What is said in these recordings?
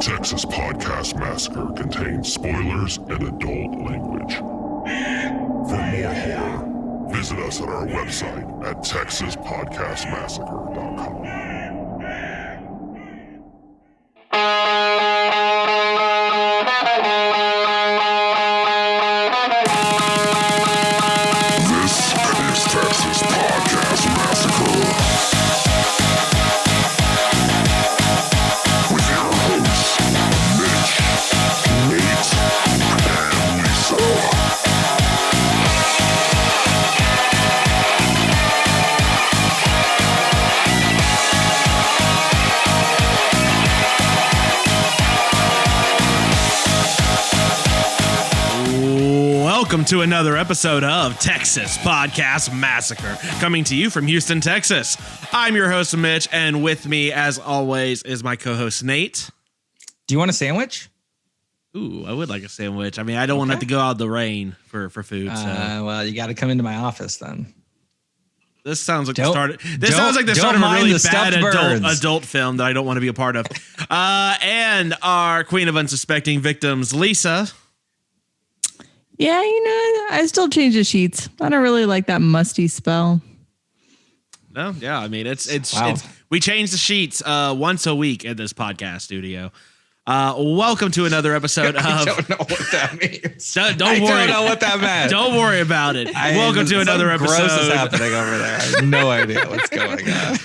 Texas Podcast Massacre contains spoilers and adult language. For more horror, visit us at our website at texaspodcastmassacre.com. Welcome to another episode of Texas Podcast Massacre, coming to you from Houston, Texas. I'm your host, Mitch, and with me, as always, is my co-host, Nate. Do you want a sandwich? Ooh, I would like a sandwich. I mean, I don't want to have to go out in the rain for food. So. Well, you got to come into my office then. This sounds like the start. This sounds like the start of a really bad adult film that I don't want to be a part of. And our queen of unsuspecting victims, Lisa. Yeah, I still change the sheets. I don't really like that musty smell. No, yeah, I mean it's we change the sheets once a week at this podcast studio. Welcome to another episode of. I don't know what that means. Don't worry. I don't know what that meant. Don't worry about it. Welcome to another episode. Gross is happening over there. I have no idea what's going on.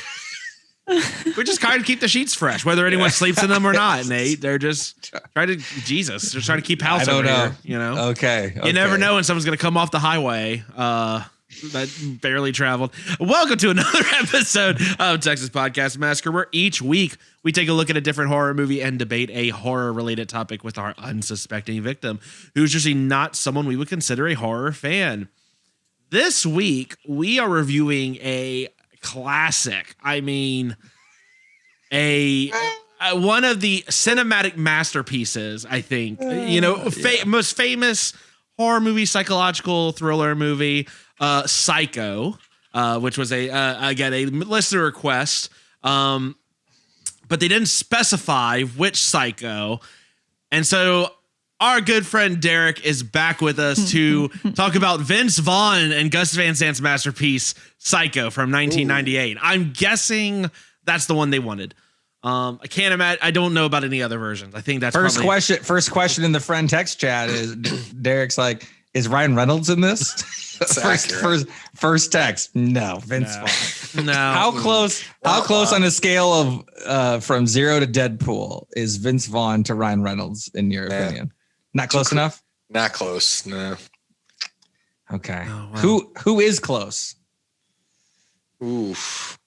We just kind of keep the sheets fresh, whether anyone sleeps in them or not, Nate. They're just trying to they're trying to keep house over here. You know. Okay. You never know when someone's going to come off the highway that barely traveled. Welcome to another episode of Texas Podcast Massacre, where each week we take a look at a different horror movie and debate a horror-related topic with our unsuspecting victim, who's usually not someone we would consider a horror fan. This week, we are reviewing a classic. I mean, one of the cinematic masterpieces, I think. Most famous horror movie, psychological thriller movie, Psycho, which was again a listener request, but they didn't specify which Psycho, and so our good friend Derek is back with us to talk about Vince Vaughn and Gus Van Sant's masterpiece, Psycho from 1998. Ooh. I'm guessing that's the one they wanted. I can't imagine. I don't know about any other versions. I think that's First question in the friend text chat is Derek's like, is Ryan Reynolds in this? First text. No, Vince Vaughn. No. How close on a scale of from 0 to Deadpool is Vince Vaughn to Ryan Reynolds in your opinion? Not close enough? Not close, no. Okay. Oh, wow. Who is close? Oof.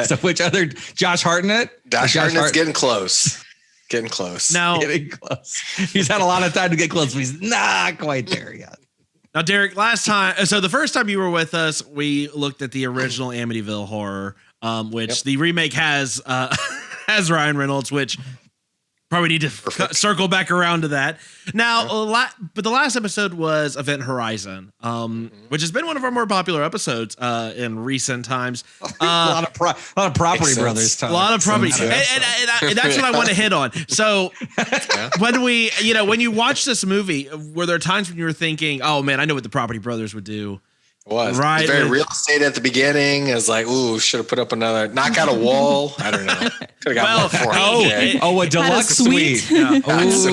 So which other Josh Hartnett? Josh Hartnett's getting close. Getting close. Getting close. He's had a lot of time to get close, but he's not quite there yet. Now, Derek, the first time you were with us, we looked at the original Amityville Horror, which the remake has Ryan Reynolds, which probably need to circle back around to that. Now, but the last episode was Event Horizon, which has been one of our more popular episodes in recent times. A lot of Property Brothers time. A lot of Property, and that's what I want to hit on. So, when you watch this movie, were there times when you were thinking, "Oh man, I know what the Property Brothers would do"? Right. Very real estate at the beginning. It was like, ooh, should have put up another, knock out a wall. I don't know. Could have got more a deluxe suite. Yeah. That's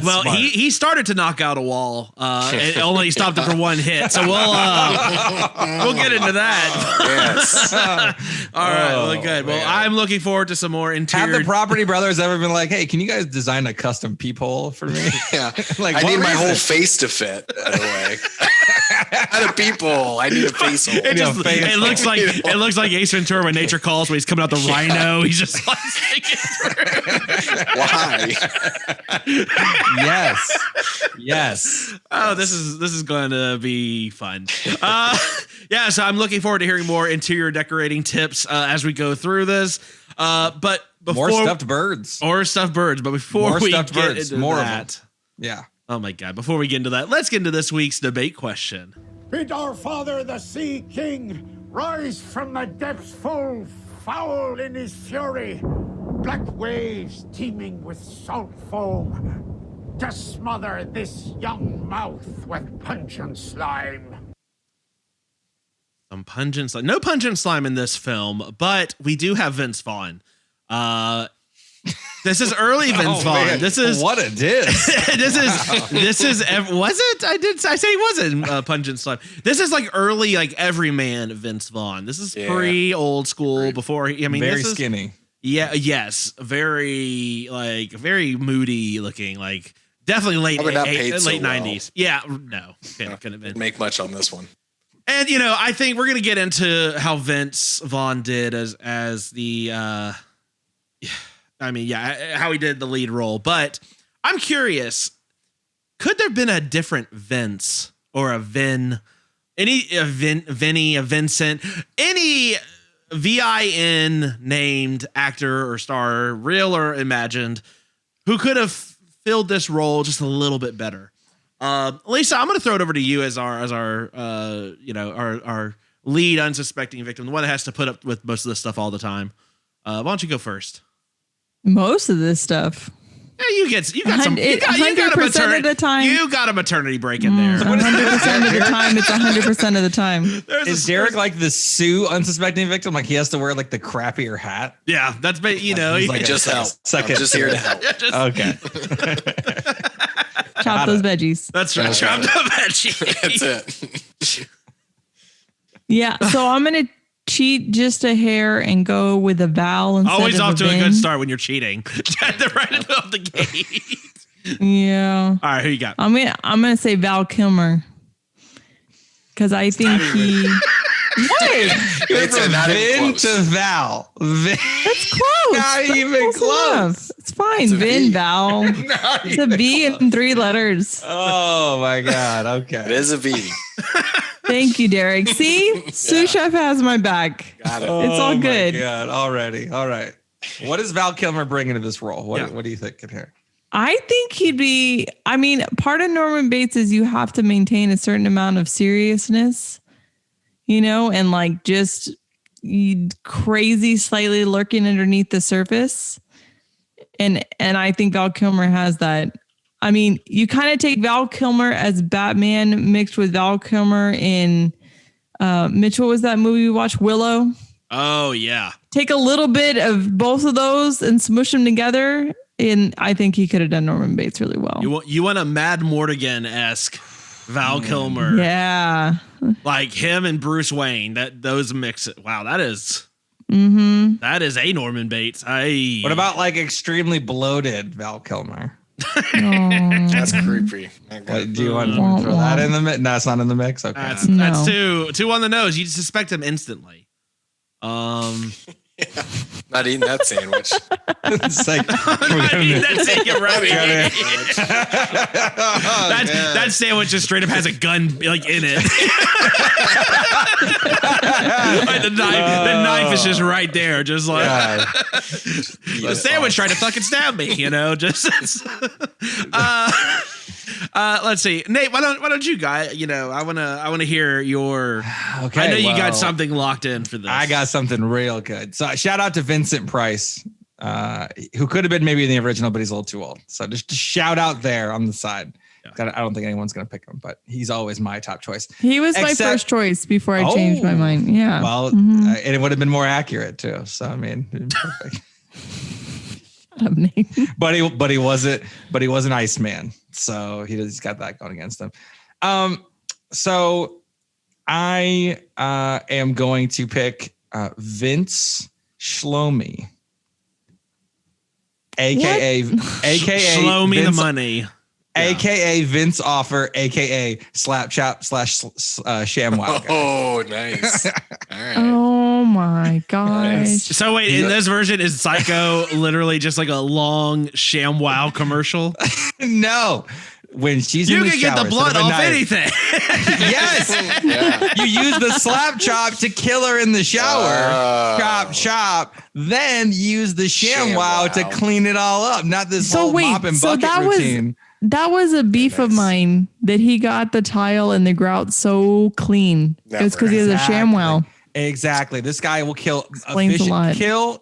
well, smart. he started to knock out a wall, and only stopped it for one hit. So we'll get into that. Yes. All right. Well, good. Well, I'm looking forward to some more interior. Have the Property Brothers ever been like, hey, can you guys design a custom peephole for me? Yeah. I need my whole face to fit, by the way. Not a peephole. I need a face hole. It looks like Ace Ventura when nature calls when he's coming out the rhino. He's just like why? Yes. Oh, this is going to be fun. So I'm looking forward to hearing more interior decorating tips as we go through this. But before more stuffed birds. But before we get into that, yeah. Oh my God! Before we get into that, let's get into this week's debate question. Bid our father, the Sea King, rise from the depths full foul in his fury. black waves teeming with salt foam, to smother this young mouth with pungent slime. Some pungent slime. No pungent slime in this film, but we do have Vince Vaughn. This is early Vince Vaughn. Man. This is what a diss. this is was it? I say he wasn't pungent slime. This is like early like everyman Vince Vaughn. This is pre old school before. I mean, very this is, skinny. Yeah. Yes. Very moody looking. Like definitely late 90s. Yeah. No. Couldn't have been. Didn't make much on this one. And I think we're gonna get into how Vince Vaughn did as the how he did the lead role. But I'm curious, could there have been a different Vince or a Vin, Vinny, a Vincent, any VIN named actor or star, real or imagined, who could have filled this role just a little bit better? Lisa, I'm going to throw it over to you as our lead unsuspecting victim, the one that has to put up with most of this stuff all the time. Why don't you go first? Most of this stuff. Yeah, you got some. You got a maternity. Of the time. You got a maternity break in there. 100% of the time. It's 100% of the time. Is Derek like the Sue unsuspecting victim? Like he has to wear like the crappier hat? Yeah, that's like just help. I'm just here to help. Okay. Chop those veggies. That's right. Chop the veggies. That's it. Yeah. So I'm gonna cheat just a hair and go with a Val instead Always of off a to a Vin. good start when you're cheating. Right off the gate. Yeah. All right, who you got? I'm gonna say Val Kilmer because I think he. It's not even Vin close. to Val. Vin. That's close. Not That's even close. enough. It's fine. It's a Vin V. Val. Not It's a even V close. in 3 letters. Oh my God. Okay. It is a V. Thank you, Derek. See, Sous Chef has my back. Got it. It's all good. Oh my God. Already. All right. What is Val Kilmer bringing to this role? What do you think in here? I think he'd be, part of Norman Bates is you have to maintain a certain amount of seriousness, and like just crazy, slightly lurking underneath the surface. And I think Val Kilmer has that. I mean, you kind of take Val Kilmer as Batman mixed with Val Kilmer in Mitch, what was that movie we watched? Willow. Oh yeah. Take a little bit of both of those and smush them together. And I think he could have done Norman Bates really well. You want a Mad Mortigan-esque Val Kilmer. Yeah. Like him and Bruce Wayne. Those mix it. Wow, that is a Norman Bates. What about like extremely bloated Val Kilmer? That's creepy. Do you want to throw that in the mix? No, it's not in the mix. Okay. That's too on the nose. You suspect him instantly. Not eating that sandwich. It's like that sandwich just straight up has a gun like in it. Like the knife is just right there, just like the sandwich trying to fucking stab me, just let's see, Nate, why don't you guys, I want to hear your. Okay, I know you got something locked in for this. I got something real good. So shout out to Vincent Price, who could have been maybe in the original, but he's a little too old. So just shout out there on the side. Yeah. I don't think anyone's going to pick him, but he's always my top choice. He was my first choice before I changed my mind. Yeah. Well, and it would have been more accurate too. So, I mean, perfect. But he wasn't Iceman. So he's got that going against him. So I am going to pick Vince Shlomi, aka Shlomi the money, aka Vince Offer, aka Slapchop / ShamWow. Oh, nice. All right. Oh my gosh. So wait, in this version is Psycho literally just like a long ShamWow commercial? No. When she's in the shower, you can get the blood off anything. Yes. Yeah. You use the slap chop to kill her in the shower. Chop. Then use the ShamWow to clean it all up. Not this whole mop and bucket routine. That was a beef of mine that he got the tile and the grout so clean. It's because he has a ShamWow. Exactly. This guy will kill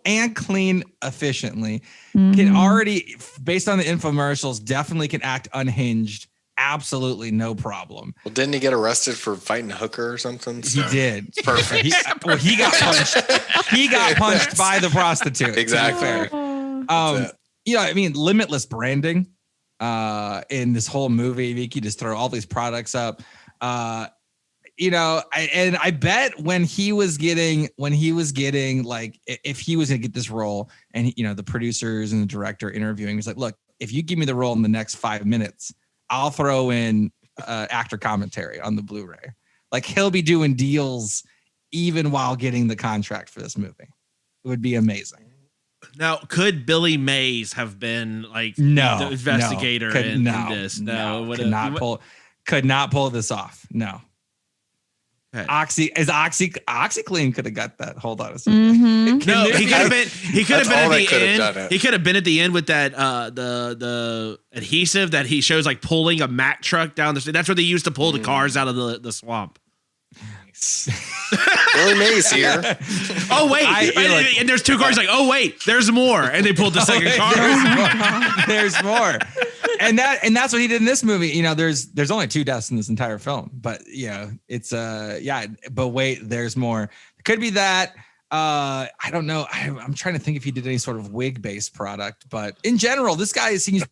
and clean efficiently. Can already, based on the infomercials, definitely can act unhinged. Absolutely no problem. Well, didn't he get arrested for fighting a hooker or something? He did. Perfect. He got punched. He got punched by the prostitute. Exactly. I mean, limitless branding in this whole movie. You can just throw all these products up. I bet when he was getting like, if he was gonna get this role, and the producers and the director interviewing, he's like, look, if you give me the role in the next 5 minutes, I'll throw in actor commentary on the Blu-ray. Like, he'll be doing deals even while getting the contract for this movie. It would be amazing. Now, could Billy Mays have been like the investigator in this? Could not pull this off. No. Okay. OxyClean could have got that. Hold on a second. No, he could have been. He could have been at the end. He could have been at the end with that the adhesive that he shows, like pulling a Mack truck down the street. That's what they used to pull the cars out of the swamp. Billy Mays here. Oh wait, and there's two cars. Like, oh wait, there's more, and they pulled the second car. There's more, and that's what he did in this movie. There's only 2 deaths in this entire film, but it's But wait, there's more. It could be that. I don't know. I'm trying to think if he did any sort of wig-based product, but in general, this guy seems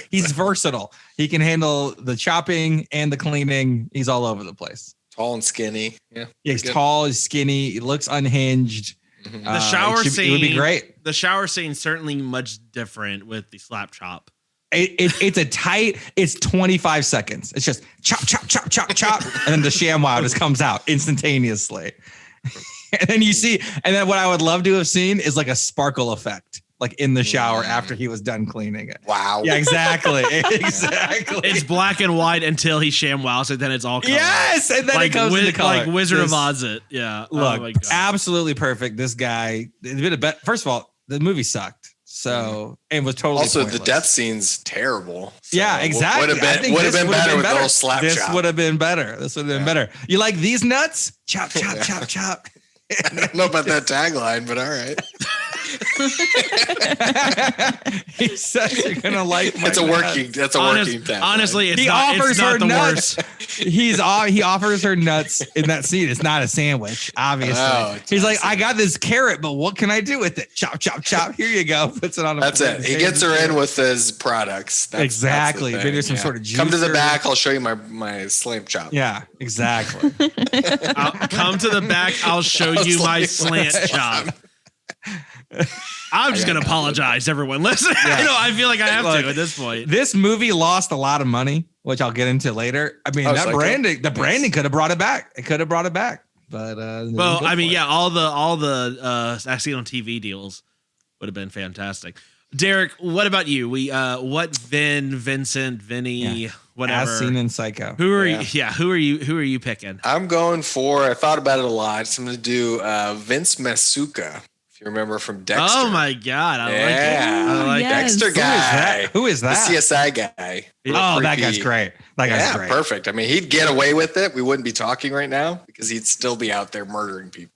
he's versatile. He can handle the chopping and the cleaning. He's all over the place. Tall and skinny. Yeah, he's tall, he's skinny. He looks unhinged. The shower scene it would be great. The shower scene certainly much different with the slap chop. It's 25 seconds. It's just chop, chop, chop, chop, chop, and then the ShamWow just comes out instantaneously. And then and then what I would love to have seen is like a sparkle effect, like in the shower after he was done cleaning it. Wow. Yeah, exactly. Exactly. It's black and white until he ShamWows it, then it's all color. Yes, and then it comes into color. Like Wizard of Oz it. Yeah. Look, absolutely perfect. This guy, first of all, the movie sucked. So, and was totally also pointless. The death scene's terrible. So yeah, exactly. Would have been better with those slap This chop. would have been better. This would have been better. You like these nuts? Chop, chop, chop, chop. I don't know about that tagline, but all right. He says you're gonna like my That's a working tagline. Honestly, he offers her nuts. He offers her nuts in that scene. It's not a sandwich, obviously. Oh, he's like, I got this carrot, but what can I do with it? Chop, chop, chop. Here you go. Puts it on. That's it. He gets her in with his products. Exactly. Maybe there's some sort of juice. Come to the back. I'll show you my slam chop. Yeah, exactly. Come to the back. I'll show you my slant chop. I'm just going to apologize, everyone. Listen, Yeah. I feel like I have to at this point. This movie lost a lot of money, which I'll get into later. I mean, the branding could have brought it back. It could have brought it back. But well, I mean, yeah, all the I see on TV deals would have been fantastic. Derek, what about you? What Vincent, Vinny, whatever. As seen in Psycho. Who are you? Yeah, who are you picking? I'm going for. I thought about it a lot. So I'm going to do Vince Masuka. If you remember from Dexter. Oh my God, I like it. I like Dexter guy. Who is that? The CSI guy. Oh, that guy's great. That guy's great. Perfect. I mean, he'd get away with it. We wouldn't be talking right now because he'd still be out there murdering people.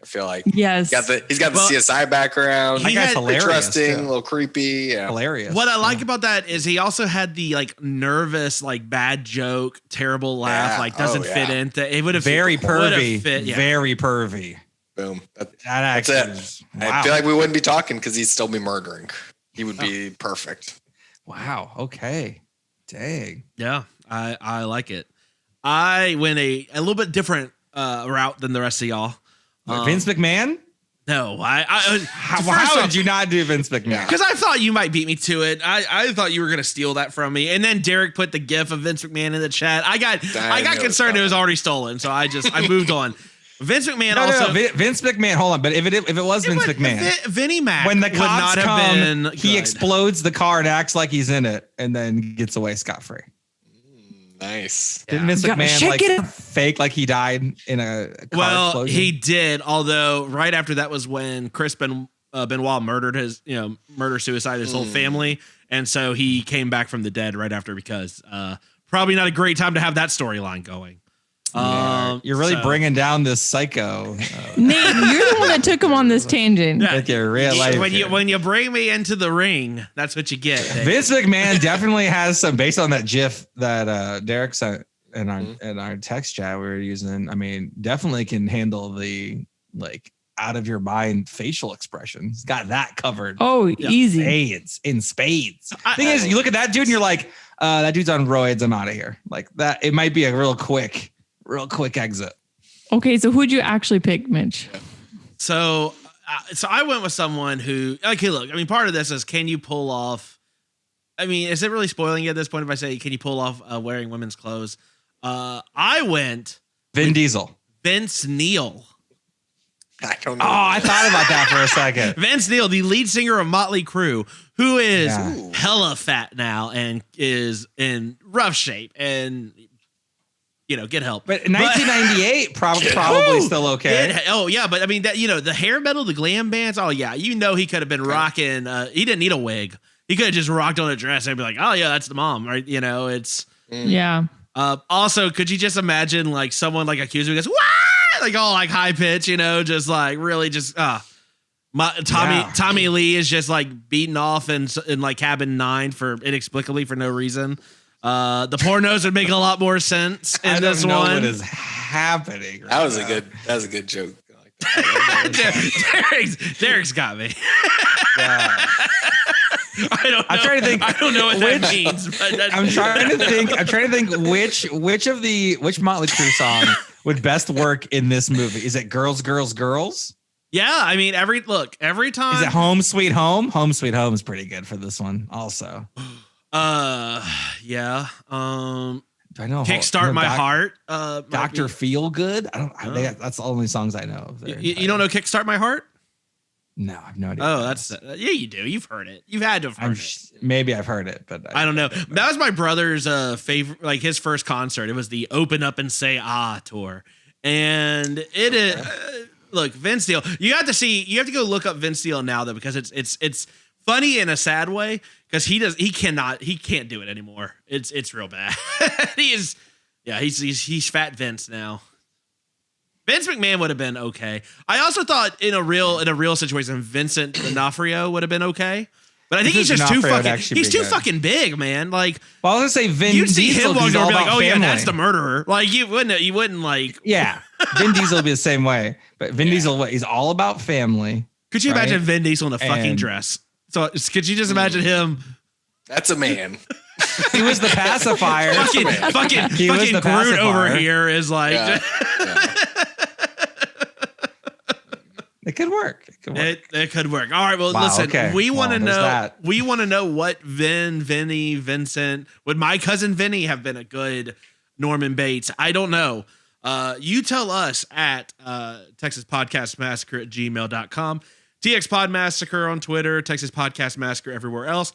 I feel like yes, he's got the CSI background. That guy's hilarious, interesting, too. a little creepy, hilarious. What I like about that is he also had the like nervous, like bad joke, terrible laugh, like doesn't fit into. It would have very pervy, fit, very pervy. Boom. That's it. Wow. I feel like we wouldn't be talking because he'd still be murdering. He would be perfect. Wow. Okay. Dang. Yeah, I like it. I went a little bit different route than the rest of y'all. Vince McMahon? No, how did you not do Vince McMahon? Because I thought you might beat me to it. I thought you were going to steal that from me. And then Derek put the gif of Vince McMahon in the chat. I got concerned it was already stolen, so I moved on. Vince McMahon Vince McMahon. Hold on, but if it was Vince McMahon, Vinnie Mac, when the cops come, he good. explodes the car and acts like he's in it, and then gets away scot free. Nice. Didn't Vince McMahon fake like he died in a car explosion? He did. Although right after that was when Chris Benoit murdered suicide his whole family, and so he came back from the dead right after because probably not a great time to have that storyline going. You're really bringing down this psycho. Nate, you're the one that took him on this tangent. Yeah. Like your real life. When you bring me into the ring, that's what you get. Vince McMahon definitely has some, based on that GIF that Derek sent in our text chat we were using. I mean, definitely can handle the like out of your mind facial expressions. Got that covered. Oh, easy. Spades. Thing is, you look at that dude and you're like, that dude's on roids. I'm out of here. Like that. It might be a real quick exit. Okay, so who'd you actually pick, Mitch? So I went with someone who, okay, look, I mean, part of this is, can you pull off, I mean, is it really spoiling you at this point if I say, can you pull off wearing women's clothes? I went Vin Diesel. Vince Neil. I don't know. Oh, I thought about that for a second. Vince Neil, the lead singer of Motley Crue, who is hella fat now and is in rough shape and, you know, get help. But in 1998, probably still okay. But I mean, that, you know, the hair metal, the glam bands. Oh yeah, you know, he could have been rocking. He didn't need a wig. He could have just rocked on a dress and be like, oh yeah, that's the mom, right? You know, it's yeah. Also, could you just imagine like someone like accusing us, like all like high pitch, you know, just like really just Tommy Lee is just like beaten off in like Cabin 9 for inexplicably for no reason. The pornos would make a lot more sense in this one. What is happening? Right that was a good joke. Derek's got me. Yeah. I don't know. I'm trying to think. I don't know what that means. But I'm trying to think which Motley Crue song would best work in this movie. Is it Girls, Girls, Girls? Yeah, I mean, every time. Is it Home Sweet Home? Home Sweet Home is pretty good for this one also. Yeah. I know Kickstart My Heart. Dr. Feel Good. That's the only songs I know of there. You don't know Kickstart My Heart? No, I've no idea. Oh, that's yeah, you do. You've heard it. You've had to have heard it. Maybe I've heard it, but I don't know. That was my brother's favorite, like his first concert. It was the Open Up and Say Ah tour, and it is. Look, Vince Neil. You have to go look up Vince Neil now though, because it's funny in a sad way because he can't do it anymore. It's real bad. He's Fat Vince now. Vince McMahon would have been okay. I also thought in a real situation, Vincent D'Onofrio would have been okay. But I think he's just too fucking big, man. Like, well, I was gonna say Vin you'd see Diesel, him walking over and be like, oh family. yeah, that's the murderer. Like you wouldn't like. Yeah, Vin Diesel would be the same way. But Vin Diesel, he's all about family. Could you imagine Vin Diesel in a fucking dress? So could you just imagine him? That's a man. He was the pacifier. fucking Groot over here is like. Yeah. It could work. It could work. All right. Well, listen. Okay. We want to know. That. We want to know what Vinny, Vincent. Would my cousin Vinny have been a good Norman Bates? I don't know. You tell us at Texas Podcast Massacre at gmail.com. TX Pod Massacre on Twitter. Texas Podcast Massacre everywhere else.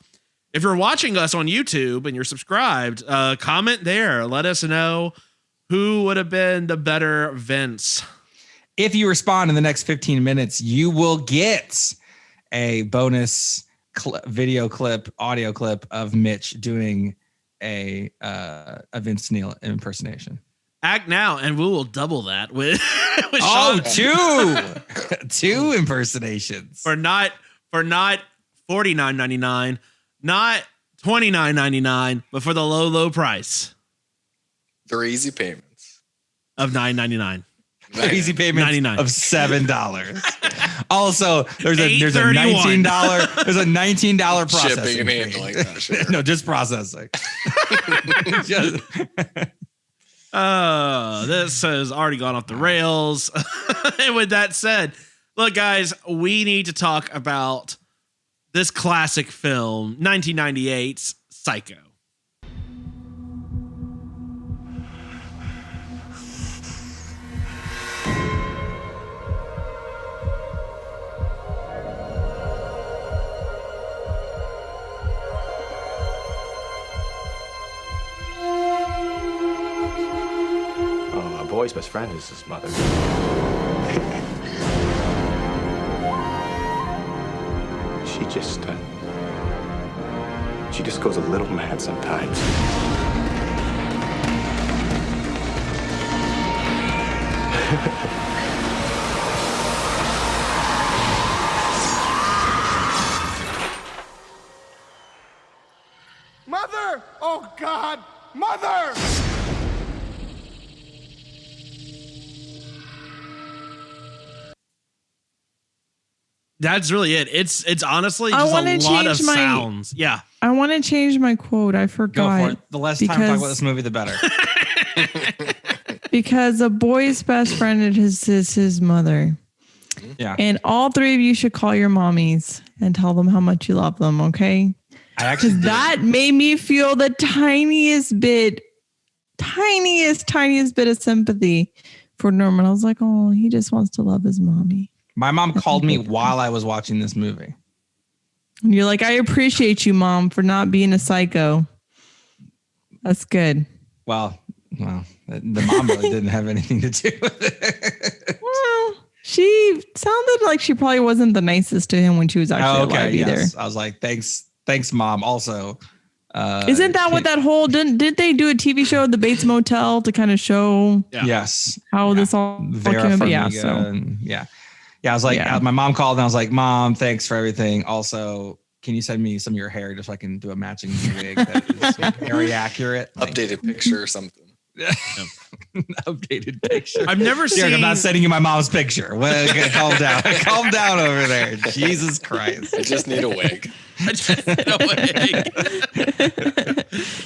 If you're watching us on YouTube and you're subscribed, comment there. Let us know who would have been the better Vince. If you respond in the next 15 minutes, you will get a bonus video clip, audio clip of Mitch doing a Vince Neil impersonation. Act now, and we will double that with two impersonations for not $49.99, not $29.99, but for the low price. 3 easy payments of $9.99. Easy payments 99 of $7. Also, there's a $19 there's a $19 processing shipping and fee. handling. Sure. No, just processing. This has already gone off the rails. And with that said, look, guys, we need to talk about this classic film, 1998's Psycho. Boy's best friend is his mother. She just goes a little mad sometimes. Mother! Oh, God! Mother! That's really it. It's honestly I just wanna a lot of change my- sounds. Yeah. I want to change my quote. I Go forgot. for it. The less time we talk about this movie, the better. Because a boy's best friend is his mother. Yeah. And all three of you should call your mommies and tell them how much you love them, okay? I actually Because that made me feel the tiniest bit of sympathy for Norman. I was like, oh, he just wants to love his mommy. My mom called me while I was watching this movie. And you're like, I appreciate you, Mom, for not being a psycho. That's good. Well, the mom really didn't have anything to do with it. Well, she sounded like she probably wasn't the nicest to him when she was actually alive either. I was like, thanks, Mom. Also, isn't that what that whole didn't they do a TV show, The Bates Motel, to kind of show yes how this all Vera came about? Farmiga I was like, my mom called and I was like, Mom, thanks for everything. Also, can you send me some of your hair just so I can do a matching wig that is very accurate? Updated picture or something. Updated picture. I've never seen. I'm not sending you my mom's picture. Well, okay, calm down. Calm down over there. Jesus Christ. I just need a wig.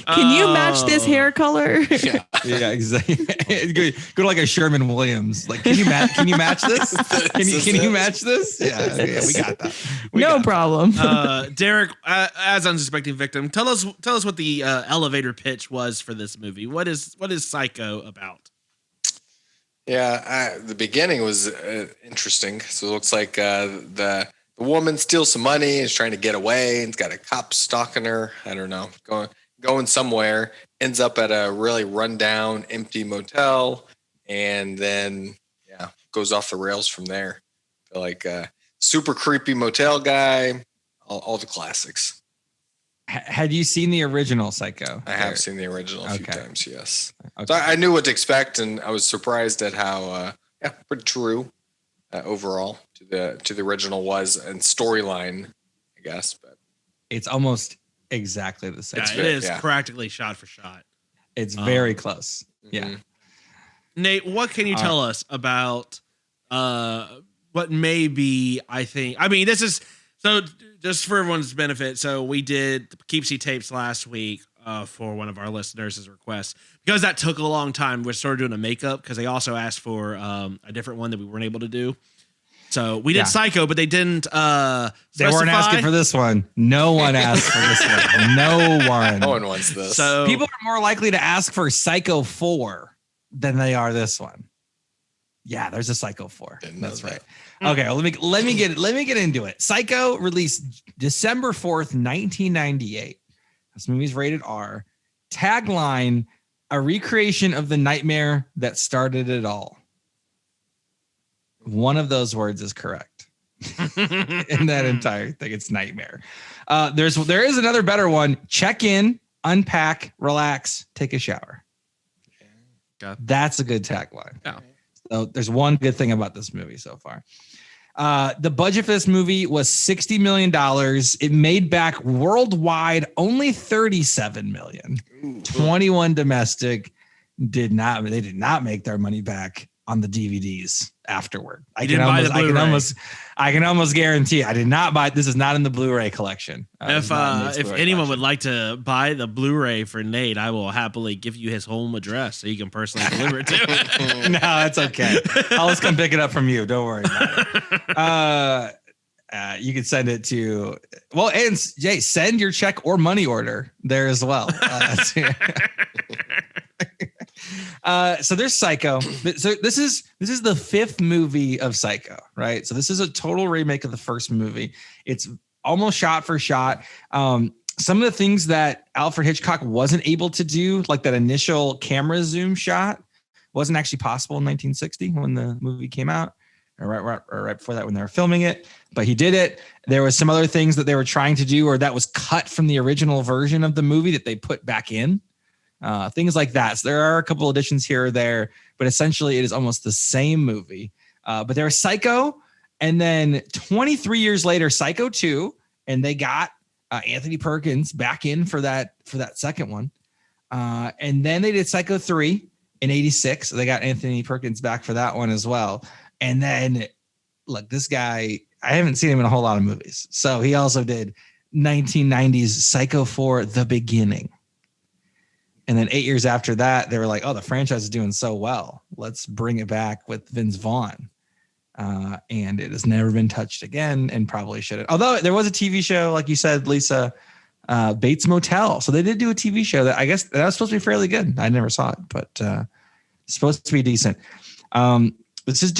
Can you match this hair color? Yeah, exactly. Go to like a Sherman Williams. Like, can you match this? Can you match this? Yeah, we got that. No problem. Derek, as unsuspecting victim, tell us what the elevator pitch was for this movie. What is Psycho about? Yeah, the beginning was interesting. So it looks like the woman steals some money and is trying to get away and it's got a cop stalking her. I don't know, going somewhere, ends up at a really rundown, empty motel, and then goes off the rails from there. I feel like super creepy motel guy, all the classics. Had you seen the original Psycho? I have seen the original a few times, yes. Okay. So I knew what to expect, and I was surprised at how pretty true overall to the original was, and storyline, I guess. But it's almost exactly the same. Yeah, it is practically shot for shot. It's very close. Yeah. Mm-hmm. Nate, what can you tell us about what may be, this is, so just for everyone's benefit, so we did Keepsy tapes last week for one of our listeners' requests. Because that took a long time, we started doing a makeup because they also asked for a different one that we weren't able to do. So we did Psycho, but they didn't they weren't asking for this one. No one asked for this one. No one. No one wants this. So people are more likely to ask for Psycho 4 than they are this one. Yeah, there's a Psycho 4. That's right. Okay, well, let me get into it. Psycho released December 4th, 1998. This movie's rated R. Tagline: a recreation of the nightmare that started it all. One of those words is correct in that entire thing. It's nightmare. There is another better one. Check in, unpack, relax, take a shower. Okay. That's a good tagline. Yeah. So there's one good thing about this movie so far. The budget for this movie was $60 million. It made back worldwide only $37 million. 21 domestic. They did not make their money back on the DVDs afterward. I can almost guarantee I did not buy. This is not in the Blu-ray collection. If anyone would like to buy the Blu-ray for Nate, I will happily give you his home address so you can personally deliver it to him. No, that's okay. I'll just come pick it up from you. Don't worry about it. You can send it to, and Jay, send your check or money order there as well. So there's Psycho. So this is the fifth movie of Psycho, right? So this is a total remake of the first movie. It's almost shot for shot. Some of the things that Alfred Hitchcock wasn't able to do, like that initial camera zoom shot, wasn't actually possible in 1960 when the movie came out, or right before that when they were filming it. But he did it. There was some other things that they were trying to do, or that was cut from the original version of the movie that they put back in. things like that. So there are a couple additions here or there, but essentially it is almost the same movie. But there was Psycho, and then 23 years later, Psycho 2, and they got Anthony Perkins back in for that second one. And then they did Psycho 3 in 86. So they got Anthony Perkins back for that one as well. And then, look, this guy, I haven't seen him in a whole lot of movies. So he also did 1990s Psycho 4, The Beginning. And then 8 years after that, they were like, oh, the franchise is doing so well. Let's bring it back with Vince Vaughn. And it has never been touched again, and probably shouldn't. Although there was a TV show, like you said, Lisa, Bates Motel. So they did do a TV show that I guess that was supposed to be fairly good. I never saw it, but it's supposed to be decent. This is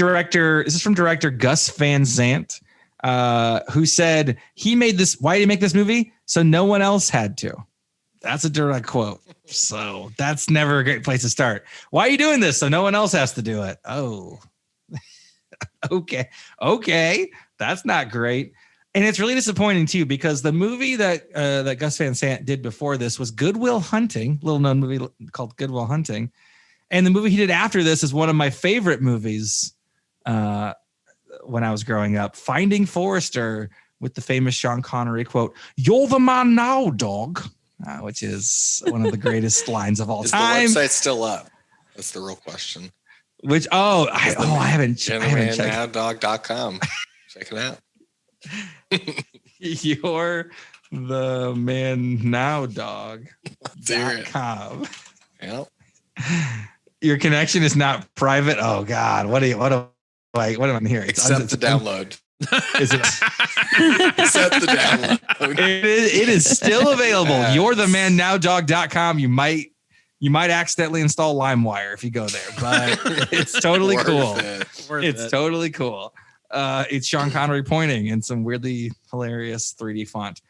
from director Gus Van Sant, who said he made this. Why did he make this movie? So no one else had to. That's a direct quote. So that's never a great place to start. Why are you doing this? So no one else has to do it. Oh, okay. That's not great. And it's really disappointing too, because the movie that Gus Van Sant did before this was Good Will Hunting, little known movie called Good Will Hunting. And the movie he did after this is one of my favorite movies when I was growing up, Finding Forrester, with the famous Sean Connery quote, "You're the man now, dog," which is one of the greatest lines of all time. Is the website still up? That's the real question. Which I haven't checked. GentlemanNowDog.com. Check it out. You're the man now dog.com. Yep. Your connection is not private. Oh God. What am I hearing? Accept the download. Is it? Accept the download. It is still available. Yes. You're the man now dog.com. You might accidentally install LimeWire if you go there, but it's totally cool. It's totally cool. It's Sean Connery pointing in some weirdly hilarious 3D font.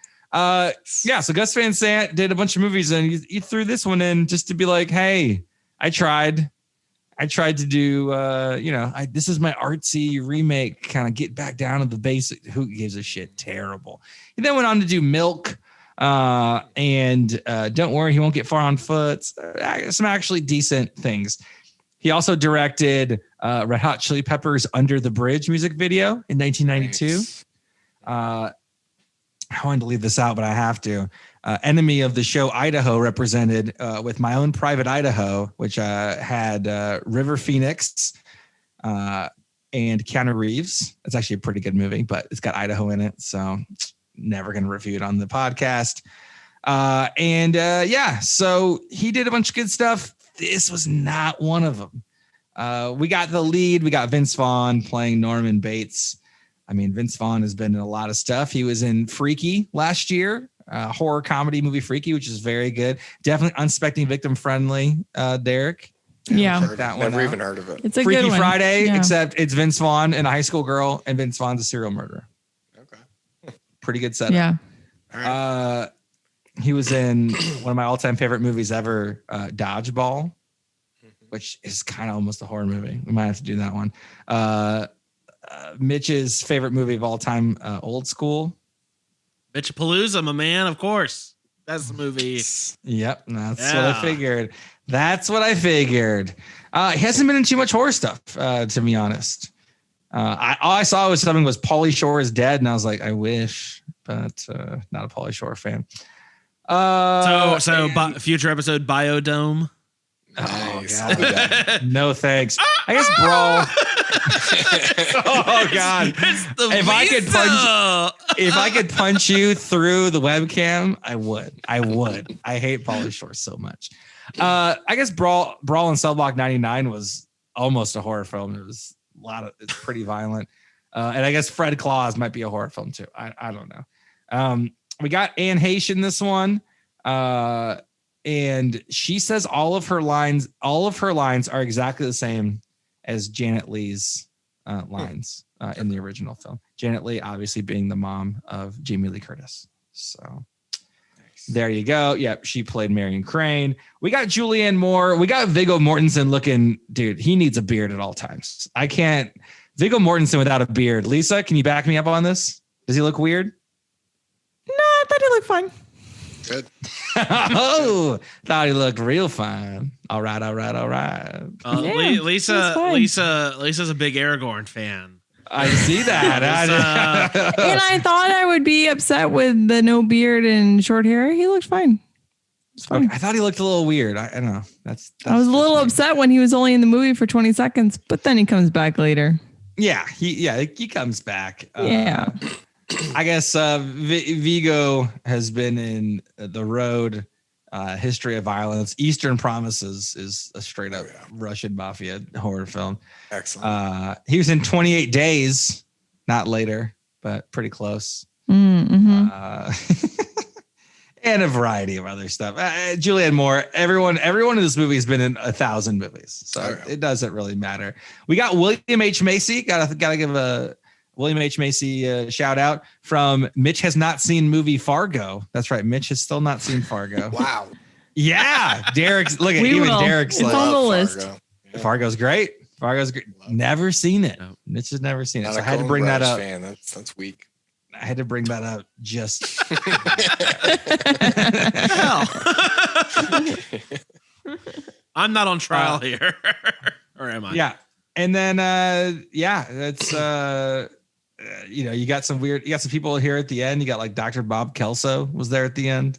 So Gus Van Sant did a bunch of movies, and he threw this one in just to be like, hey, I tried to do, this is my artsy remake, kind of get back down to the basic. Who gives a shit? Terrible. He then went on to do Milk. And Don't Worry, He Won't Get Far on Foot. Some actually decent things. He also directed Red Hot Chili Peppers' Under the Bridge music video in 1992. Nice. I wanted to leave this out, but I have to. Enemy of the show Idaho, represented with My Own Private Idaho, which had River Phoenix and Keanu Reeves. It's actually a pretty good movie, but it's got Idaho in it, so never going to review it on the podcast. So he did a bunch of good stuff. This was not one of them. We got the lead. We got Vince Vaughn playing Norman Bates. I mean, Vince Vaughn has been in a lot of stuff. He was in Freaky last year, horror comedy movie Freaky, which is very good. Definitely unsuspecting victim friendly, Derek. Yeah. Never even heard of it. It's a Freaky good one. Friday, Yeah. Except it's Vince Vaughn and a high school girl, and Vince Vaughn's a serial murderer. Okay. Pretty good setup. Yeah. All right. He was in one of my all-time favorite movies ever, Dodgeball, which is kind of almost a horror movie. We might have to do that one. Mitch's favorite movie of all time, Old School. Bitchapalooza, my man, of course. That's the movie. Yep, that's what I figured. He hasn't been in too much horror stuff, to be honest. All I saw was something was Pauly Shore is dead, and I was like, I wish, but not a Pauly Shore fan. Future episode Biodome. Nice. Oh God. No thanks. I guess Brawl. Oh God. If I could punch you through the webcam, I would. I hate Pauly Shore so much. I guess Brawl in Cell Block 99 was almost a horror film. It was it's pretty violent. And I guess Fred Claus might be a horror film too. I don't know. We got Anne Heche in this one. And she says all of her lines are exactly the same as Janet Leigh's lines in the original film. Janet Leigh obviously being the mom of Jamie Lee Curtis. So there you go. Yep, she played Marion Crane. We got Julianne Moore. We got Viggo Mortensen looking, dude, he needs a beard at all times. I can't. Viggo Mortensen without a beard. Lisa, can you back me up on this? Does he look weird? No, I thought he looked fine. Good. Oh, thought he looked real fine. All right. Yeah, Lisa's a big Aragorn fan. I see that. And I thought I would be upset with the no beard and short hair. He looked fine. It's fine. I thought he looked a little weird. I don't know. That's I was a little upset when he was only in the movie for 20 seconds, but then he comes back later. Yeah, he comes back. Yeah. I guess Vigo has been in The Road, History of Violence. Eastern Promises is a straight up Russian mafia horror film. Excellent. He was in 28 Days, not later, but pretty close. Mm-hmm. And a variety of other stuff. Julianne Moore, everyone in this movie has been in 1,000 movies, so it doesn't really matter. We got William H. Macy. Gotta give a William H. Macy shout out from Mitch has not seen movie Fargo. That's right, Mitch has still not seen Fargo. Wow. Yeah, Derek's look at Derek's it's on the list. Fargo's great. Never seen it. No. Mitch has never seen it. So I had to bring that up. Fan. That's weak. I had to bring that up just. I'm not on trial here, or am I? Yeah, and then that's you got some people here at the end. You got like Dr. Bob Kelso was there at the end.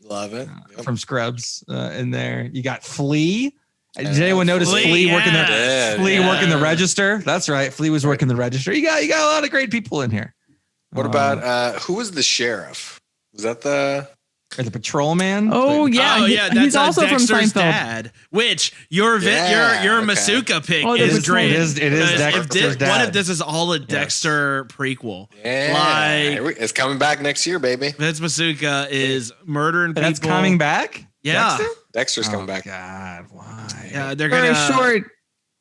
Love it. From Scrubs in there. You got Flea. Did anyone notice Flea working working the register? That's right. Flea was working the register. You got a lot of great people in here. What about who was the sheriff? Was that the patrolman? Oh yeah, that's he's also Dexter's from Seinfeld. Dad. Which your Masuka pick is great. It is Dexter's dad. What if this is all a Dexter prequel? Yeah, like, it's coming back next year, baby. Vince Masuka is murdering people. That's coming back. Yeah, Dexter's coming back. God, why? Yeah, they're gonna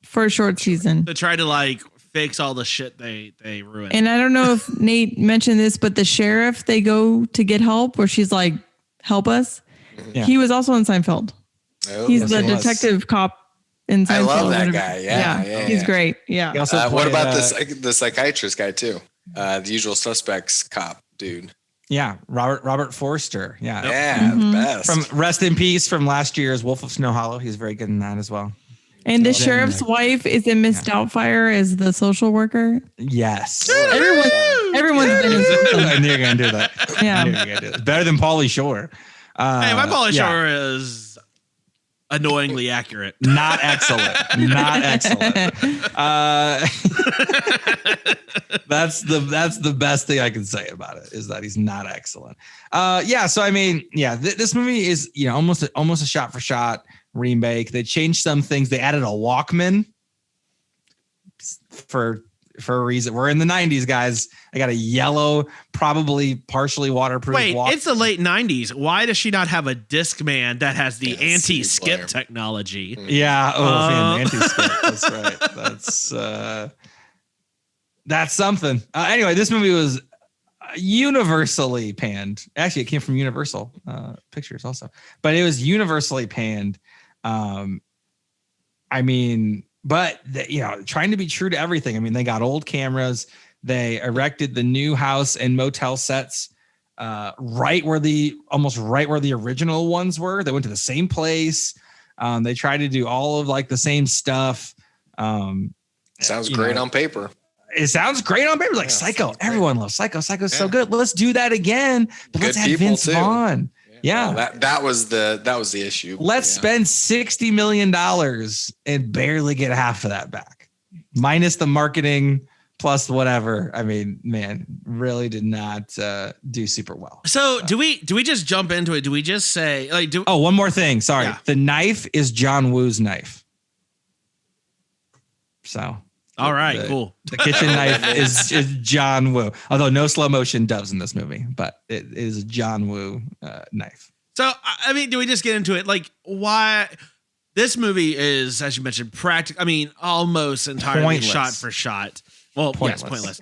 for a short season. To try to like fix all the shit they ruined. And I don't know if Nate mentioned this, but the sheriff, they go to get help where she's like, help us. Yeah. He was also in Seinfeld. Oh, he's the detective cop in Seinfeld. I love that guy. Yeah, he's great. Yeah. What about the psychiatrist guy too? The Usual Suspects cop dude. Yeah, Robert Forster. Yeah, the best. From Rest in Peace from last year's Wolf of Snow Hollow. He's very good in that as well. And the sheriff's wife is in Miss Doubtfire as the social worker. Yes. Everyone's been in I knew you were going to do that. Yeah. Better than Pauly Shore. Hey, my Pauly Shore is annoyingly accurate. Not excellent. That's the best thing I can say about it is that he's not excellent. So I mean, this movie is almost a shot for shot remake. They changed some things. They added a Walkman for a reason. We're in the 90s, guys. I got a yellow, probably partially waterproof. Wait, it's the late 90s. Why does she not have a Discman that has the anti-skip technology? Yeah. The anti-skip. That's right. That's something. Anyway, this movie was universally panned. Actually, it came from Universal Pictures also, but it was universally panned. Trying to be true to everything. I mean, they got old cameras. They erected the new house and motel sets right where the original ones were. They went to the same place. They tried to do all of like the same stuff. Sounds great on paper. It sounds great on paper. Like Psycho. Everyone loves Psycho. Psycho's so good. Let's do that again. But let's have Vince Vaughn. Yeah. Well, that was the issue. Let's spend $60 million and barely get half of that back. Minus the marketing plus whatever. I mean, man, really did not do super well. So do we just jump into it? Do we just say one more thing. Sorry. Yeah. The knife is John Woo's knife. So all right, cool. The kitchen knife is John Woo. Although no slow motion doves in this movie, but it is a John Woo knife. So, I mean, do we just get into it? Like, why this movie is, as you mentioned, practical. I mean, almost entirely pointless. Shot for shot. Well, pointless.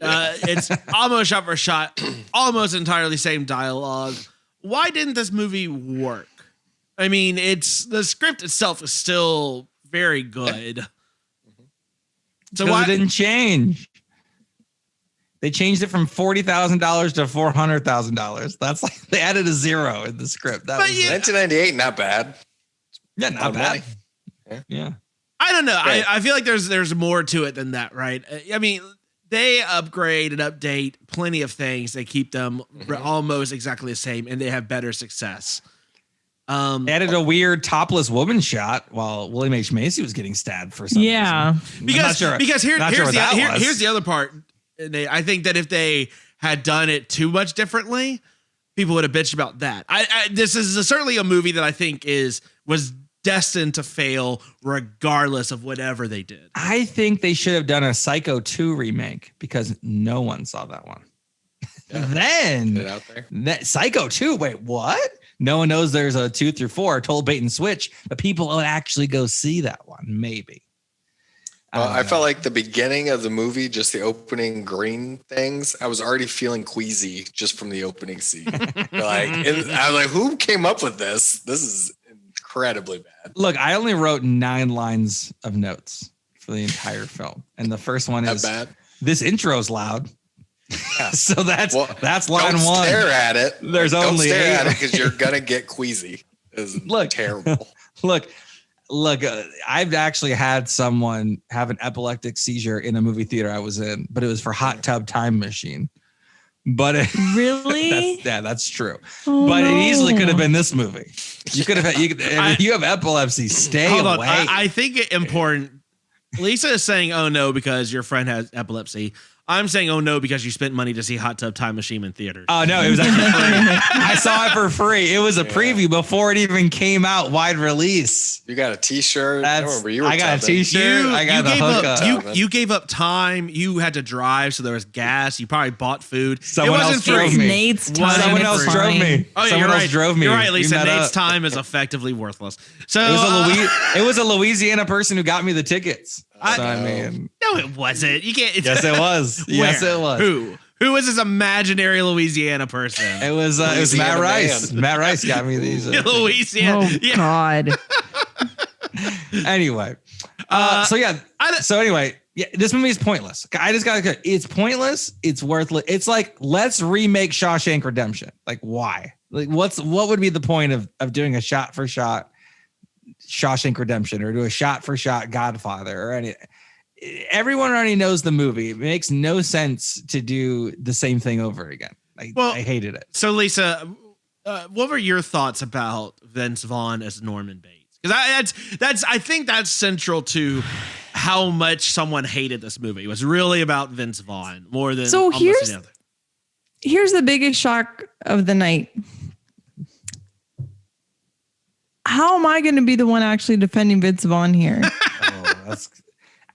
It's almost shot for shot, almost entirely same dialogue. Why didn't this movie work? I mean, the script itself is still very good. So why it didn't change? They changed it from $40,000 to $400,000. That's like they added a zero in the script. That was 1998, not bad. Yeah, not bad. Yeah. I don't know. Right. I feel like there's more to it than that, right? I mean, they upgrade and update plenty of things. They keep them almost exactly the same, and they have better success. They added a weird topless woman shot while William H. Macy was getting stabbed for some reason. Because here's the other part. I think that if they had done it too much differently, people would have bitched about that. This is certainly a movie that I think was destined to fail regardless of whatever they did. I think they should have done a Psycho 2 remake because no one saw that one. Yeah. Then Psycho 2, wait, what? No one knows there's a 2 through 4, total bait and switch, but people would actually go see that one, maybe. I felt like the beginning of the movie, just the opening green things, I was already feeling queasy just from the opening scene. I was like, who came up with this? This is incredibly bad. Look, I only wrote 9 lines of notes for the entire film. And the first one is, this intro's loud. Yeah. So that's line don't 1. Stare at it. There's don't only stare 8. at it because you're going to get queasy. It's terrible. Look, I've actually had someone have an epileptic seizure in a movie theater I was in, but it was for Hot Tub Time Machine. But really, that's true. But it easily could have been this movie. You could have. If you have epilepsy, stay away. I think it's important. Lisa is saying, "Oh no," because your friend has epilepsy. I'm saying, "Oh no," because you spent money to see Hot Tub Time Machine in theaters. Oh no, it was actually free. I saw it for free. It was a preview before it even came out wide release. You got a T-shirt. I got a T-shirt. I got the hookup. You gave up time. You had to drive, so there was gas. You probably bought food. Someone else drove me. Nate's time. Someone else drove me. Oh yeah, Someone else drove me. You're right, Lisa. Nate's time is effectively worthless. So it was a Louisiana person who got me the tickets. No, it wasn't. You can't. Yes, it was. Yes, it was. Who is this imaginary Louisiana person? It was Matt Rice. Matt Rice got me these. Louisiana. Oh God. Anyway, so anyway, this movie is pointless. I just gotta. It's pointless. It's worthless. It's like, let's remake Shawshank Redemption. Like, why? Like, what would be the point of doing a shot for shot Shawshank Redemption or do a shot for shot Godfather or any? Everyone already knows the movie. It makes no sense to do the same thing over again. I hated it. So Lisa, what were your thoughts about Vince Vaughn as Norman Bates? Because I think that's central to how much someone hated this movie. It was really about Vince Vaughn more than here's the biggest shock of the night. How am I going to be the one actually defending Vince Vaughn here?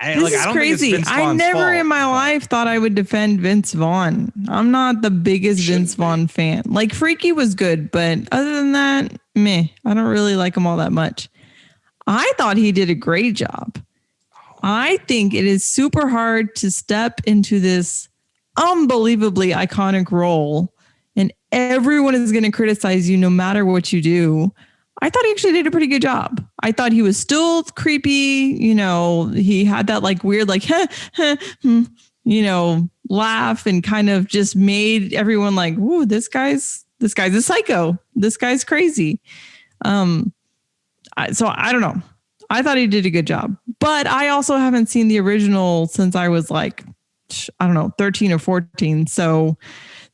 This is crazy. I never in my life thought I would defend Vince Vaughn. I'm not the biggest Vince Vaughn fan. Like, Freaky was good, but other than that, meh. I don't really like him all that much. I thought he did a great job. I think it is super hard to step into this unbelievably iconic role, and everyone is going to criticize you no matter what you do. I thought he actually did a pretty good job. I thought he was still creepy. You know, he had that like weird, like, laugh and kind of just made everyone like, "Ooh, this guy's a psycho. This guy's crazy." So I don't know. I thought he did a good job, but I also haven't seen the original since I was like, 13 or 14. So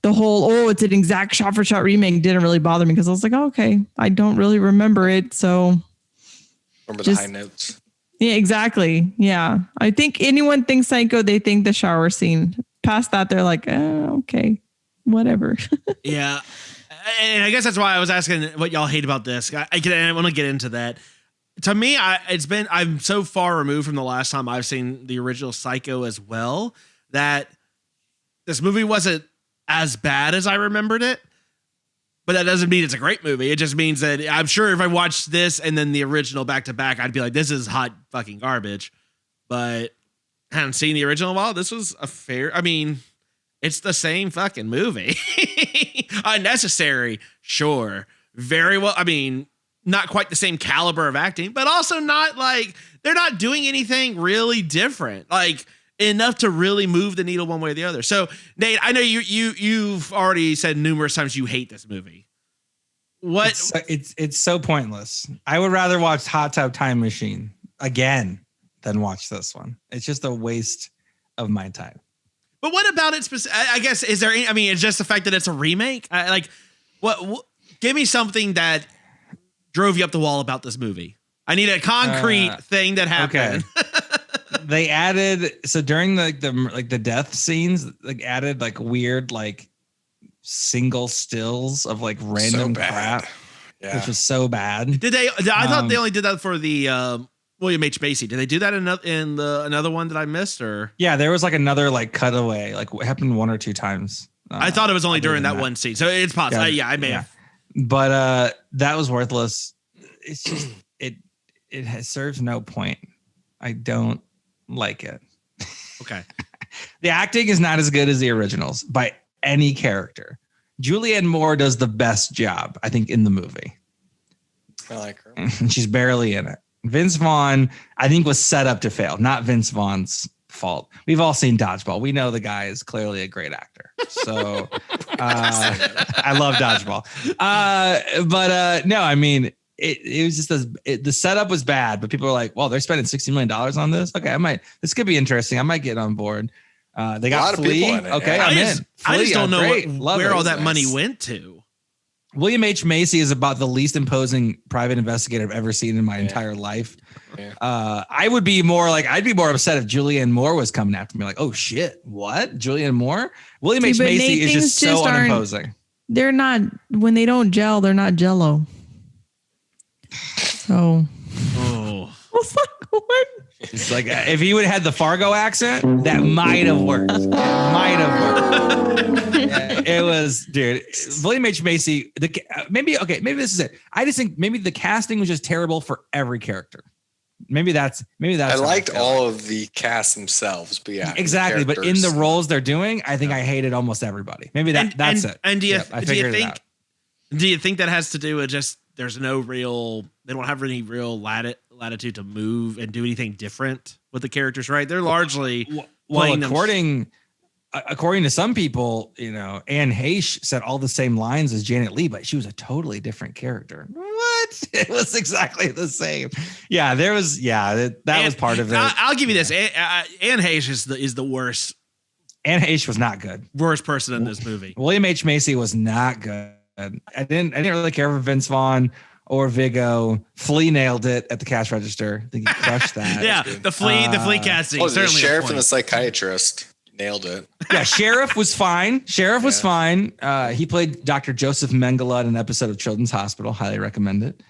the whole, it's an exact shot for shot remake didn't really bother me because I was like, okay, I don't really remember it. So remember the high notes. Yeah, exactly. Yeah. I think anyone thinks Psycho, they think the shower scene. Past that, they're like, okay, whatever. Yeah. And I guess that's why I was asking what y'all hate about this. I want to get into that. To me, I'm so far removed from the last time I've seen the original Psycho as well that this movie wasn't as bad as I remembered it, but that doesn't mean it's a great movie. It just means that I'm sure if I watched this and then the original back to back, I'd be like, this is hot fucking garbage. But I hadn't seen the original in a while. This was it's the same fucking movie. Unnecessary, sure. Very well. Not quite the same caliber of acting, but also not like they're not doing anything really different. Like, enough to really move the needle one way or the other. So, Nate, I know you've already said numerous times you hate this movie. What? It's so pointless. I would rather watch Hot Tub Time Machine again than watch this one. It's just a waste of my time. But what about it? I guess, is there any, I mean, it's just the fact that it's a remake. What give me something that drove you up the wall about this movie. I need a concrete thing that happened. Okay. They added, so during the death scenes, added weird single stills of random crap, which was so bad. Did they? I thought they only did that for the William H. Macy. Did they do that in another one that I missed? Or yeah, there was another cutaway. It happened one or two times. I thought it was only during that one scene, so it's possible. Yeah, I may have. But that was worthless. It's just it serves no point. I don't like it. Okay. The acting is not as good as the originals by any character. Julianne Moore does the best job, I think, in the movie. I like her. She's barely in it. Vince Vaughn, I think, was set up to fail, not Vince Vaughn's fault. We've all seen Dodgeball. We know the guy is clearly a great actor. So I love Dodgeball. But no, I mean, it was just the setup was bad, but people were like, well, they're spending $60 million on this. Okay, this could be interesting. I might get on board. They got Flea. Okay, I'm in. I just don't know where all that money went to. William H. Macy is about the least imposing private investigator I've ever seen in my entire life. Yeah. I'd be more upset if Julianne Moore was coming after me. Oh shit, what? Julianne Moore? William H. Macy is just so unimposing. They're not, when they don't gel, they're not Jello. So, what? It's if he would have had the Fargo accent, that might have worked. It was, dude. William H. Macy. Maybe this is it. I just think maybe the casting was just terrible for every character. Maybe that's. I liked all of the cast themselves, but yeah, exactly. But in the roles they're doing, I think I hated almost everybody. Maybe that's it. And do you think that has to do with just they don't have any real latitude to move and do anything different with the characters, right? They're largely according to some people, Anne Heche said all the same lines as Janet Leigh, but she was a totally different character. What? It was exactly the same. Yeah, that was part of it. I'll give you this. Anne Heche is the worst. Anne Heche was not good. Worst person in this movie. William H. Macy was not good. I didn't really care for Vince Vaughn or Viggo. Flea nailed it at the cash register. I think he crushed that. Yeah, the Flea casting. The sheriff and the psychiatrist nailed it. Yeah, Sheriff was fine. Was fine. He played Dr. Joseph Mengele in an episode of Children's Hospital. Highly recommend it.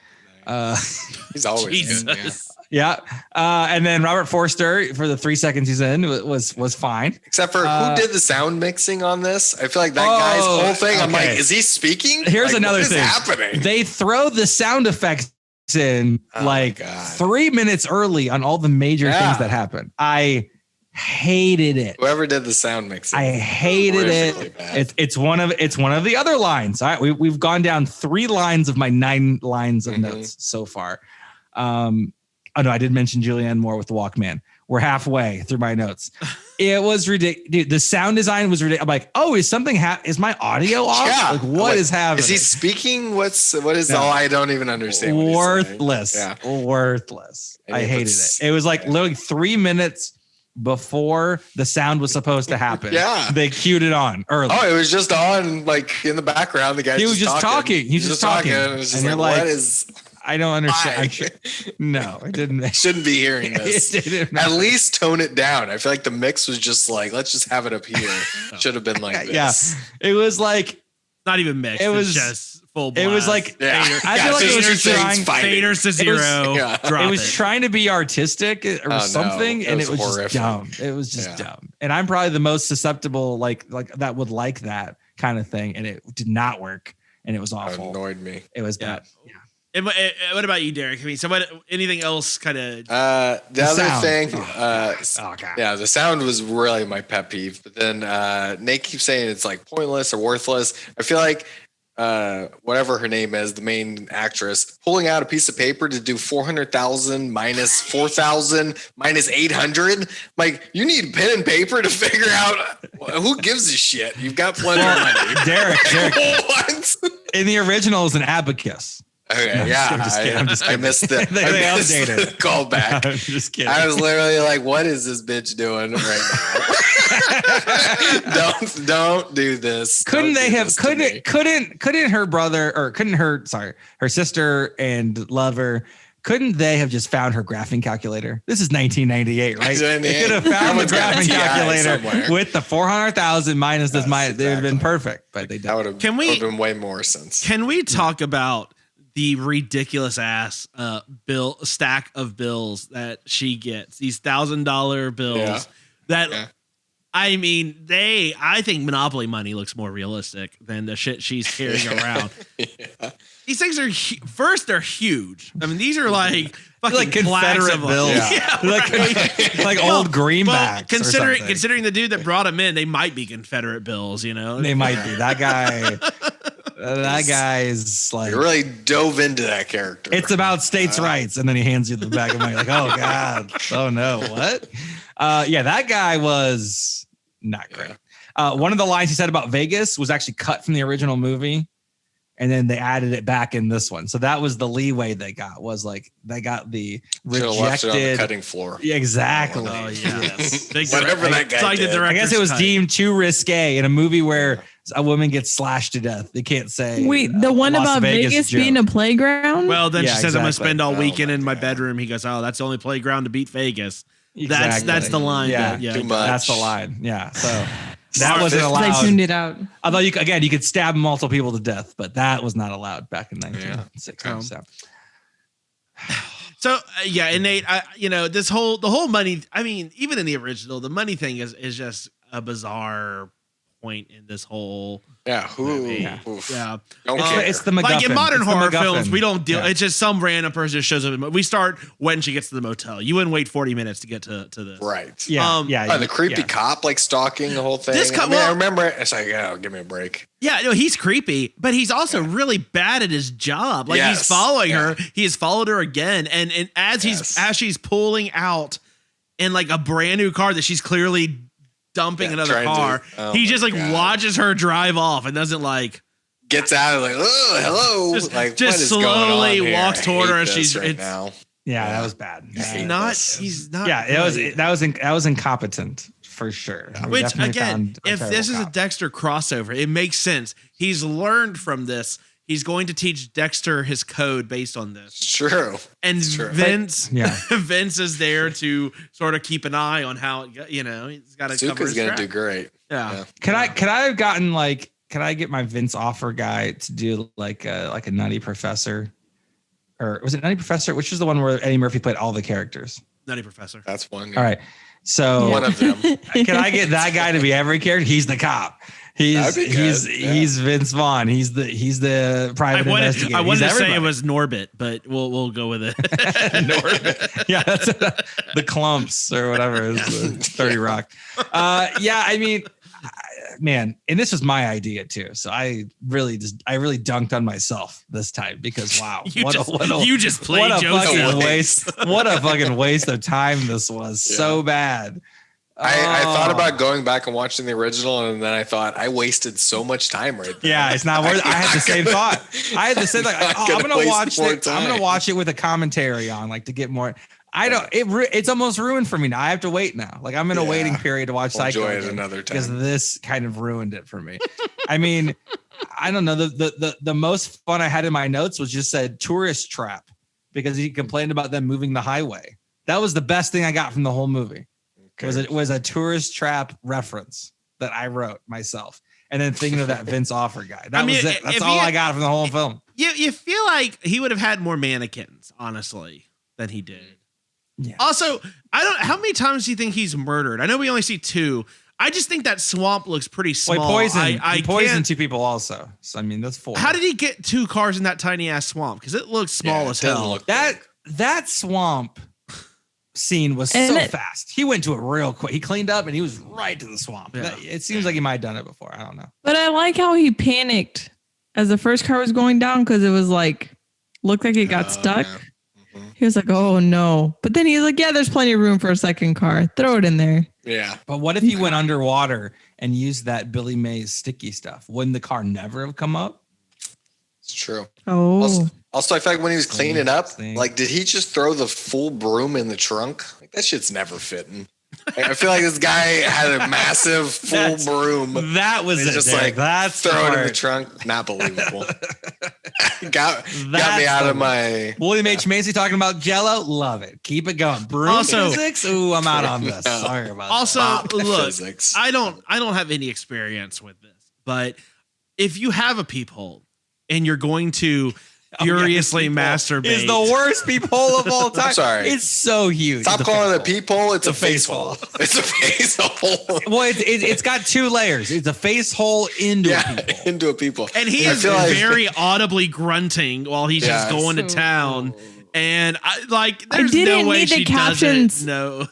He's always in, yeah. And then Robert Forster, for the 3 seconds he's in, was fine. Except for who did the sound mixing on this? I feel like that guy's whole thing. I'm like, is he speaking? Here's another thing. What is happening? They throw the sound effects in 3 minutes early on all the major things that happen. I hated it. Whoever did the sound mixing, I hated it. It's one of the other lines. All right, we've gone down 3 lines of my 9 lines of notes so far. Oh no, I did mention Julianne Moore with the Walkman. We're halfway through my notes. It was ridiculous. Dude, the sound design was ridiculous. I'm like, oh, is something is my audio off? Yeah. What is happening? Is he speaking? What is all? I don't even understand. Worthless. Worthless. I hated it. It was literally 3 minutes before the sound was supposed to happen. Yeah. They cued it on early. Oh, it was just on in the background. The guy was just talking. He was just talking. And it's just what is... I don't understand. No, I didn't. I shouldn't be hearing this. At least tone it down. I feel like the mix was just let's just have it up here. Should have been like this. Yeah. It was not even mixed. It was just full blast. It was I feel like it was just trying faders to zero. It was trying to be artistic or something, and it was horrific. Just dumb. It was just dumb. And I'm probably the most susceptible, that would like that kind of thing, and it did not work, and it was awful. It annoyed me. It was bad. Yeah. And what about you, Derek? I mean, so anything else kind of? The other thing, the sound was really my pet peeve. But then Nate keeps saying it's pointless or worthless. I feel like whatever her name is, the main actress, pulling out a piece of paper to do 400,000 minus 4,000 minus 800. Like, you need pen and paper to figure out who gives a shit. You've got plenty of money. Derek. What? In the original, it was an abacus. Okay, No, yeah, I'm just kidding. I missed the They updated the callback. I'm just kidding. I was literally like, "What is this bitch doing right now?" don't do this. Couldn't Don't they do have? this to me. Couldn't her brother or couldn't her sister and lover? Couldn't they have just found her graphing calculator? This is 1998, right? They could have found the Someone's got a graphing TI calculator somewhere. with the 400,000 minus this. Yes, They would have been exactly. perfect, but they That didn't. would have Can we- been way more sense. Can we talk about the ridiculous ass bill stack of bills that she gets? These $1,000 bills Yeah. that Yeah. I mean, I think Monopoly money looks more realistic than the shit she's carrying around. Yeah. These things are first, they're huge. I mean, these are like fucking Like plaques Confederate of bills, Yeah, right. like old greenbacks. or something. Considering the dude that brought them in, they might be Confederate bills. You know, They might be. That guy. That guy is like. You really dove into that character. It's about states' rights, and then he hands you the bag of money. Like, oh god, oh no, what? Yeah, that guy was not great. One of the lines he said about Vegas was actually cut from the original movie, and then they added it back in this one. So that was the leeway they got. Was like they got the Should've left it on the rejected. cutting floor. Yeah, exactly. Oh yeah, Whatever that guy It's like the did. I guess it director's was cut. deemed too risque in a movie where a woman gets slashed to death. They can't say. Wait, the one Las about Vegas joke. being a playground? Well, then Yeah, she says, "I'm gonna exactly. spend all Oh weekend my in my God. bedroom." He goes, "Oh, that's the only playground to beat Vegas." Exactly. That's the line. Yeah, Yeah, Too much. that's the line. Yeah, so that Smart. wasn't They allowed. I tuned it out. Although you could stab multiple people to death, but that was not allowed back in 1960. Yeah. So. So yeah, and Nate, the whole money. I mean, even in the original, the money thing is just a bizarre point in this whole. Yeah. Who? Yeah. Oof. Yeah. Don't It's care. It's the MacGuffin. Like in modern It's the horror MacGuffin. films, we don't deal. Yeah. It's just some random person just shows up. We start when she gets to the motel. You wouldn't wait 40 minutes to get to this. Right. Yeah, Um, Oh, the creepy cop like stalking the whole thing. This cop- I well- remember it. It's like, oh, give me a break. Yeah, no, he's creepy, but he's also really bad at his job. Like he's Yes. following Yeah. her. He has followed her again, and as she's pulling out in like a brand new car that she's clearly dumping Yeah, another trying to- car, oh he my just like God. watches her drive off and doesn't like Gets out of like, oh, hello. Just- like, just what is going on slowly here? walks I toward hate her as this she's- right it's- now. Yeah, that was bad. hate this. he's not. Yeah, good. that was incompetent for sure. We Which definitely again, found a if this terrible is a cop. Dexter crossover, it makes sense. He's learned from this. He's going to teach Dexter his code based on this. It's true. And true. Vince, Yeah. Vince is there to sort of keep an eye on how it, he's got to cover Suka's his gonna track. do great. Yeah. Could I have gotten like? Can I get my Vince Offer guy to do like a Nutty Professor, or was it Nutty Professor? Which is the one where Eddie Murphy played all the characters? Nutty Professor. That's one. All right, so One of them. can I get that guy to be every character? He's the cop. He's That'd be good, yeah. he's Vince Vaughn. He's the private investigator. I wanted to He's say it everybody. was Norbit, but we'll go with it. Norbit. Yeah, that's the clumps or whatever is 30 Rock. Yeah, I mean, man, and this was my idea too. So I really dunked on myself this time because wow, You just played what a Joe's fucking out. waste! What a fucking waste of time this was. So bad. I thought Oh. about going back and watching the original, and then I thought I wasted so much time right there. Yeah, it's not worth. I had the same thought. I had the same like, Not oh, I'm gonna gonna waste watch more it. I'm time. gonna watch it with a commentary on, like to get more. I don't. It's almost ruined for me now. I have to wait now. Like I'm in a Yeah. waiting period to watch We'll Psycho enjoy it again another because time. this kind of ruined it for me. I mean, I don't know. The most fun I had in my notes was just said tourist trap because he complained about them moving the highway. That was the best thing I got from the whole movie. It was a tourist trap reference that I wrote myself. And then thinking of that Vince Offer guy. That was it. That's all I got from the whole film. You feel like he would have had more mannequins, honestly, than he did. Yeah. Also, how many times do you think he's murdered? I know we only see 2. I just think that swamp looks pretty small. Well, he I poisoned can't- 2 people also. So I mean, that's 4. How did he get 2 cars in that tiny ass swamp? Because it looks small Yeah, as it doesn't hell. look that swamp scene was And so it- fast. He went to it real quick. He cleaned up and he was right to the swamp. Yeah. It seems like he might have done it before. I don't know. But I like how he panicked as the first car was going down because it was like looked like it got stuck. Yeah. Mm-hmm. He was like, "Oh no!" But then he was like, "Yeah, there's plenty of room for a second car. Throw it in there." Yeah. But what if you went underwater and used that Billy Mays sticky stuff? Wouldn't the car never have come up? It's true. Oh, Also, I feel like when he was cleaning up, like, did he just throw the full broom in the trunk? Like, that shit's never fitting. Like, I feel like this guy had a massive full broom. That was And it. just Derek. like That's the throw it in the part. trunk. Not believable. got me out of my. William H. Macy talking about Jello. Love it. Keep it going. Broom Also- physics. Ooh, I'm out on this. Sorry about Also, that. look, Physics. I don't have any experience with this, but if you have a peephole and you're going to furiously masturbate, Is the worst peephole of all time. I'm sorry. It's so huge. Stop It's a calling it a face hole. peephole. It's a It's a face face hole. It's a face hole. Well, it's got two layers. It's a face hole into a peephole. into a peephole. and he I is feel like- very audibly grunting while he's just Yeah. going to town. And there's didn't no way need the she captions. doesn't know.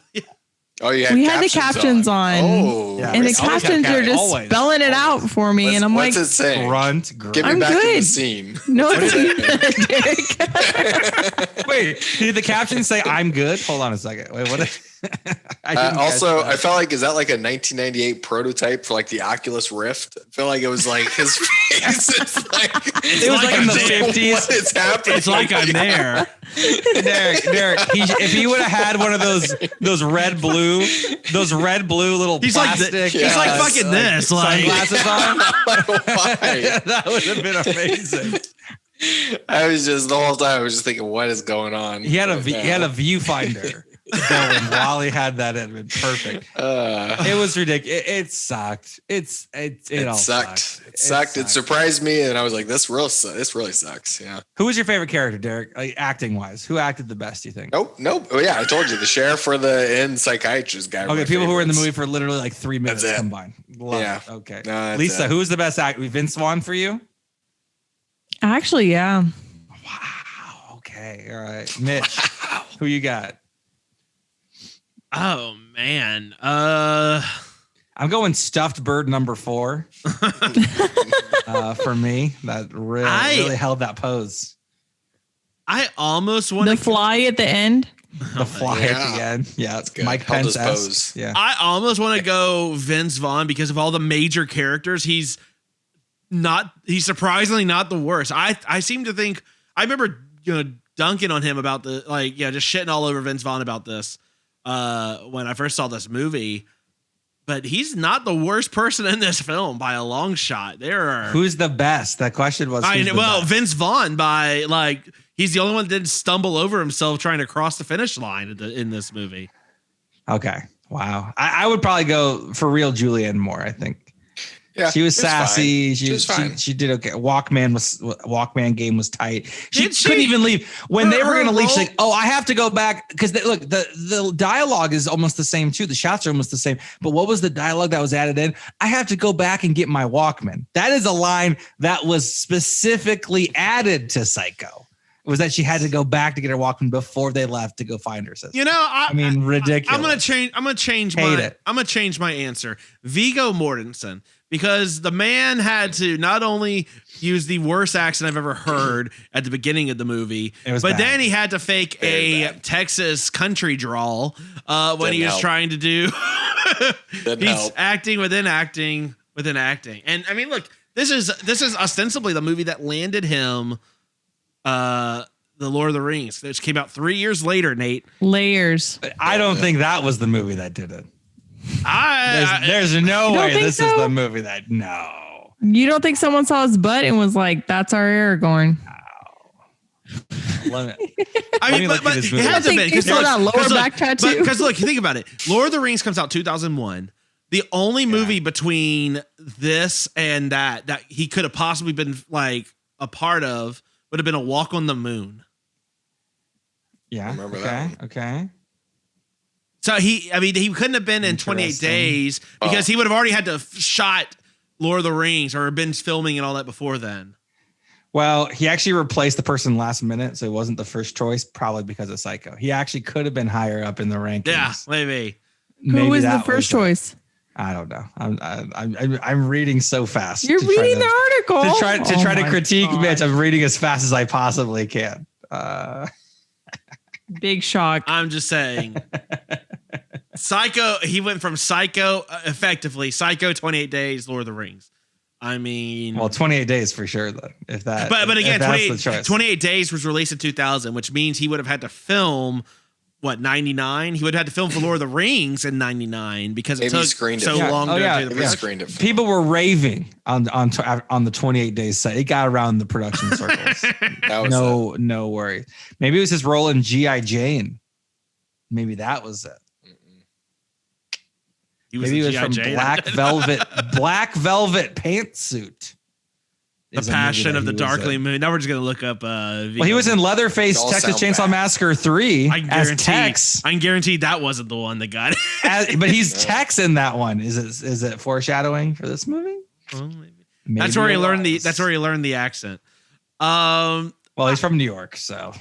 Oh, yeah. we had the captions on, Oh, Yeah. and the Always have captions are just always. spelling it out for me, and I'm like, what's it saying? Grunt. Get me I'm back in the good. scene. "No, it's Derek." Wait, did the caption say "I'm good"? Hold on a second. Wait, what? I didn't Also, catch that. I felt like, is that like a 1998 prototype for like the Oculus Rift? I feel like it was like his face. It's like, it was like in the 50s. What is happening? It's like I'm there. Derek, if he would have had one of those red blue little He's like plastic, he's like fucking this. Like sunglasses on, Why? that would have been amazing. I was just the whole time I was just thinking, what is going on? He had a right he had now? a viewfinder going while he had that. It'd been perfect. It was ridiculous. It sucked. It all sucked. It sucked. It surprised me, and I was like, this really sucks. Yeah. Who was your favorite character, Derek? Like, acting wise, who acted the best? You think? Nope. Oh yeah, I told you the sheriff or the psychiatrist guy. Okay, people who were in the movie for literally like 3 minutes That's it. combined. Love Yeah. it. Okay. No, that's Lisa, it. who was the best actor? Vince Vaughn for you? Actually, yeah. Wow. Okay. All right. Mitch, who you got? oh man. I'm going stuffed bird number 4. For me, that really held that pose. I almost want The to fly at the end. The fly at the end. Yeah, it's good. Mike Held his Pence. pose. Yeah. I almost want to go Vince Vaughn because of all the major characters. He's surprisingly not the worst. I seem to think I remember dunking on him about the just shitting all over Vince Vaughn about this when I first saw this movie. But he's not the worst person in this film by a long shot. Who's the best? That question was. who's the best? Vince Vaughn he's the only one that didn't stumble over himself trying to cross the finish line in this movie. Okay. Wow. I would probably go for real Julianne Moore, I think. Yeah, She was it was sassy. fine. She was fine. She did okay. Walkman game was tight. She Did she? couldn't even leave when they were Her going to leave. She's role- like, "Oh, I have to go back because look, the dialogue is almost the same too. The shots are almost the same. But what was the dialogue that was added in? I have to go back and get my Walkman. That is a line that was specifically added to Psycho. Was that she had to go back to get her Walkman before they left to go find her sister? I mean, ridiculous. I'm gonna change my answer. Viggo Mortensen, because the man had to not only use the worst accent I've ever heard at the beginning of the movie, It was but bad. then he had to fake Very a bad. Texas country drawl when Didn't he was help. trying to do. Didn't He's help. acting within acting. And I mean, look, this is ostensibly the movie that landed him the Lord of the Rings, which came out 3 years later, Nate. Layers. I don't think that was the movie that did it. I There's no You don't way think this is so? the movie that. No. You don't think someone saw his butt and was like, "That's our Aragorn"? Let me I mean, look but at this it movie. has to I be. think you saw that lower back tattoo. Because look, you think about it. Lord of the Rings comes out 2001. The only movie between this and that he could have possibly been like a part of would have been A Walk on the Moon. Yeah. Remember okay. that Okay. So he couldn't have been in 28 Interesting. days because he would have already had to have shot Lord of the Rings or been filming and all that before then. Well, he actually replaced the person last minute, so it wasn't the first choice, probably because of Psycho. He actually could have been higher up in the rankings. Yeah, maybe. Who was the that first it. choice? I don't know. I'm reading so fast. You're reading the article to try to critique Mitch. I'm reading as fast as I possibly can. Big shock. I'm just saying. Psycho. He went from Psycho, effectively Psycho, 28 Days, Lord of the Rings. I mean, well, 28 days for sure. Though, if that, but again, 28 Days was released in 2000, which means he would have had to film. What, 99? He would have had to film for Lord of the Rings in 99 because it took so long to do the production. People were raving on the 28 days site. It got around the production circles. No worries. Maybe it was his role in G.I. Jane. Maybe that was it. Maybe it was from Black Velvet Pantsuit. The Passion of the Darkly Moon. Now we're just going to look up. Well, he was in Leatherface, Texas Chainsaw Massacre 3 as Tex. I can guarantee that wasn't the one that got it. But he's Tex in that one. Is it foreshadowing for this movie? Well, maybe. That's where he learned the accent. Well, he's from New York, so.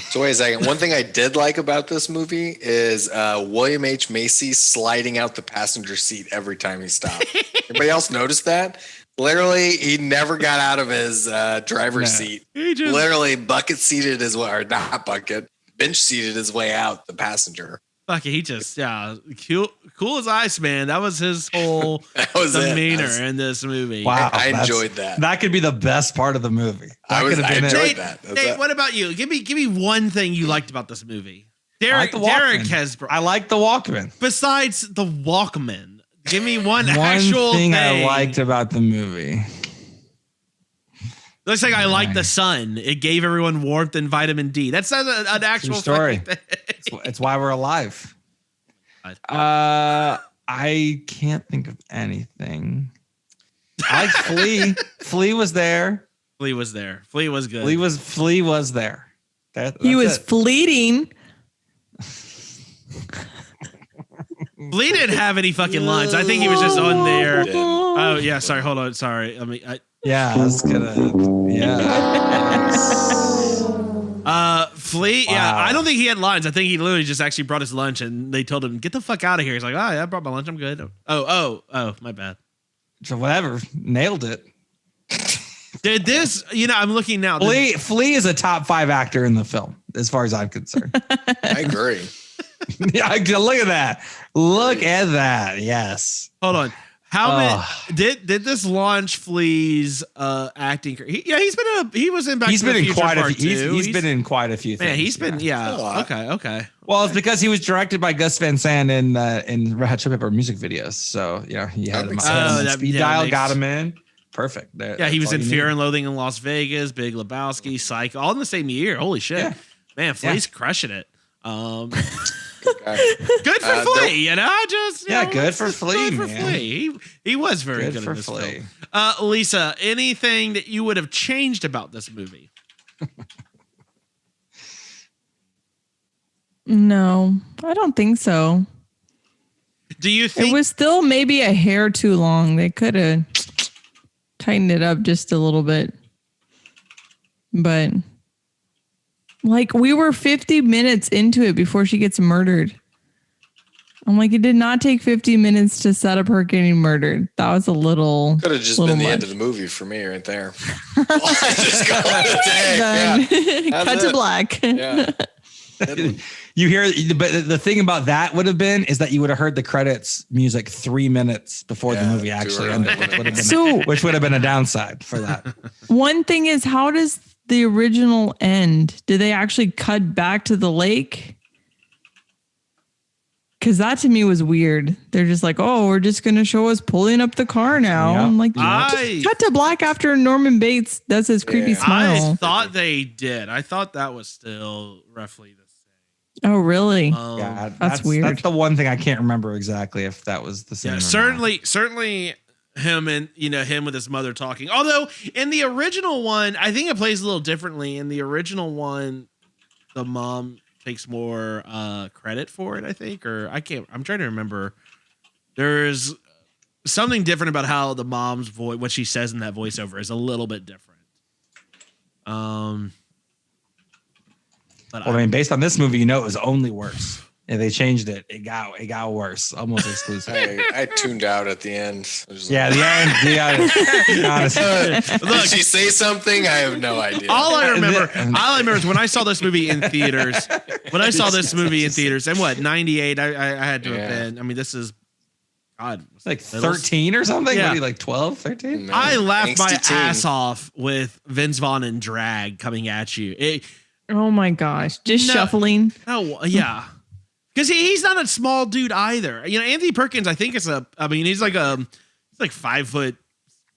So wait a second. One thing I did like about this movie is William H. Macy sliding out the passenger seat every time he stopped. Anybody else notice that? Literally, he never got out of his driver's seat. He just literally bucket seated his way, or not bucket, bench seated his way out the passenger. Fuck it, he just cool as ice, man. That was his whole demeanor in this movie. Wow, I enjoyed that. That could be the best part of the movie. I enjoyed that. Nate, what about you? Give me one thing you liked about this movie. Derrick has. I like the Walkman. Besides the Walkman. Give me one thing I liked about the movie. Looks like I like the sun. It gave everyone warmth and vitamin D. That's an actual story. It's why we're alive. I can't think of anything. I like Flea. Flea was there. Flea was there. Flea was good. Flea was there. He was fleeting. Flea didn't have any fucking lines. I think he was just on there. Oh yeah, sorry. Hold on. Sorry. I mean, I was gonna. Yeah. Flea. Wow. Yeah, I don't think he had lines. I think he literally just actually brought his lunch, and they told him, "Get the fuck out of here." He's like, "Oh yeah, I brought my lunch. I'm good." Oh, my bad. So whatever, nailed it. Did this? I'm looking now. Flea is a top 5 actor in the film, as far as I'm concerned. I agree. Yeah, look at that. Look at that. Yes. Hold on. How many did this launch Flea's acting career? He was in Back to the Future Part 2. He's been in quite a few things. Man, he's been okay. Well, it's because he was directed by Gus Van Sant in Red Hot Chili Pepper music videos. So he had him on speed dial, got him in. Perfect. He was in Fear and Loathing in Las Vegas, Big Lebowski, Psycho, all in the same year. Holy shit. Yeah. Man, Flea's crushing it. Good for Flea, good for Flea, man. Flea. He was very good in this film. Lisa, anything that you would have changed about this movie? No, I don't think so. Do you think it was still maybe a hair too long? They could have tightened it up just a little bit, but. Like, we were 50 minutes into it before she gets murdered. I'm like, it did not take 50 minutes to set up her getting murdered. That was a little. Could have just been the end of the movie for me right there. Just call it a day. Cut to black. Yeah. You hear, but the thing about that would have been is that you would have heard the credits music 3 minutes before the movie actually ended, which would have been a downside for that. One thing is, how does the original end? Did they actually cut back to the lake? Because that to me was weird. They're just like, oh, we're just going to show us pulling up the car now. Yep. I'm like, just cut to black after Norman Bates does his creepy smile. I thought they did. I thought that was still roughly the same. Oh, really? That's weird. That's the one thing I can't remember exactly if that was the same. Yeah, certainly him and him with his mother talking. Although in the original one, I think it plays a little differently. In the original one, the mom takes more credit for it, I think, or I'm trying to remember. There's something different about how the mom's voice, what she says in that voiceover, is a little bit different. But I mean, based on this movie, it was only worse. Yeah, they changed it. It got worse, almost exclusive. I tuned out at the end. Yeah, the end. Honestly. Look, did she say something? I have no idea. All I remember is when I saw this movie in theaters. And what, 98? I had to have been. I mean, this is God, like 13 or something. Yeah. What are you, like 12, 13? I laughed my ass off with Vince Vaughn and drag coming at you. Oh my gosh, just shuffling. Oh yeah. Because he's not a small dude either. You know, Anthony Perkins, I think he's like 5 foot,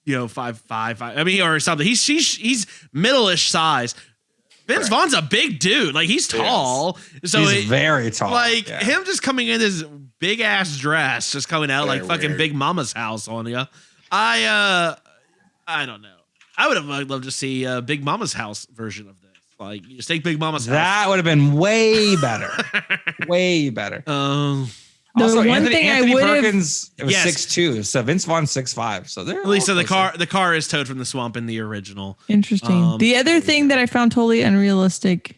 5'5". I mean, or something. He's middle-ish size. Vince Vaughn's a big dude. Like, he's tall. So he's very tall. Like him just coming in this big ass dress, just coming out like fucking weird. Big Mama's house on you. I don't know. I would have loved to see Big Mama's house version of this. Like, you just take Big Mama's house. That would have been way better. Way better. Also, Anthony Perkins, it was 6'2", so Vince Vaughn's 6'5". So they're at least the car is towed from the swamp in the original. Interesting. The other thing that I found totally unrealistic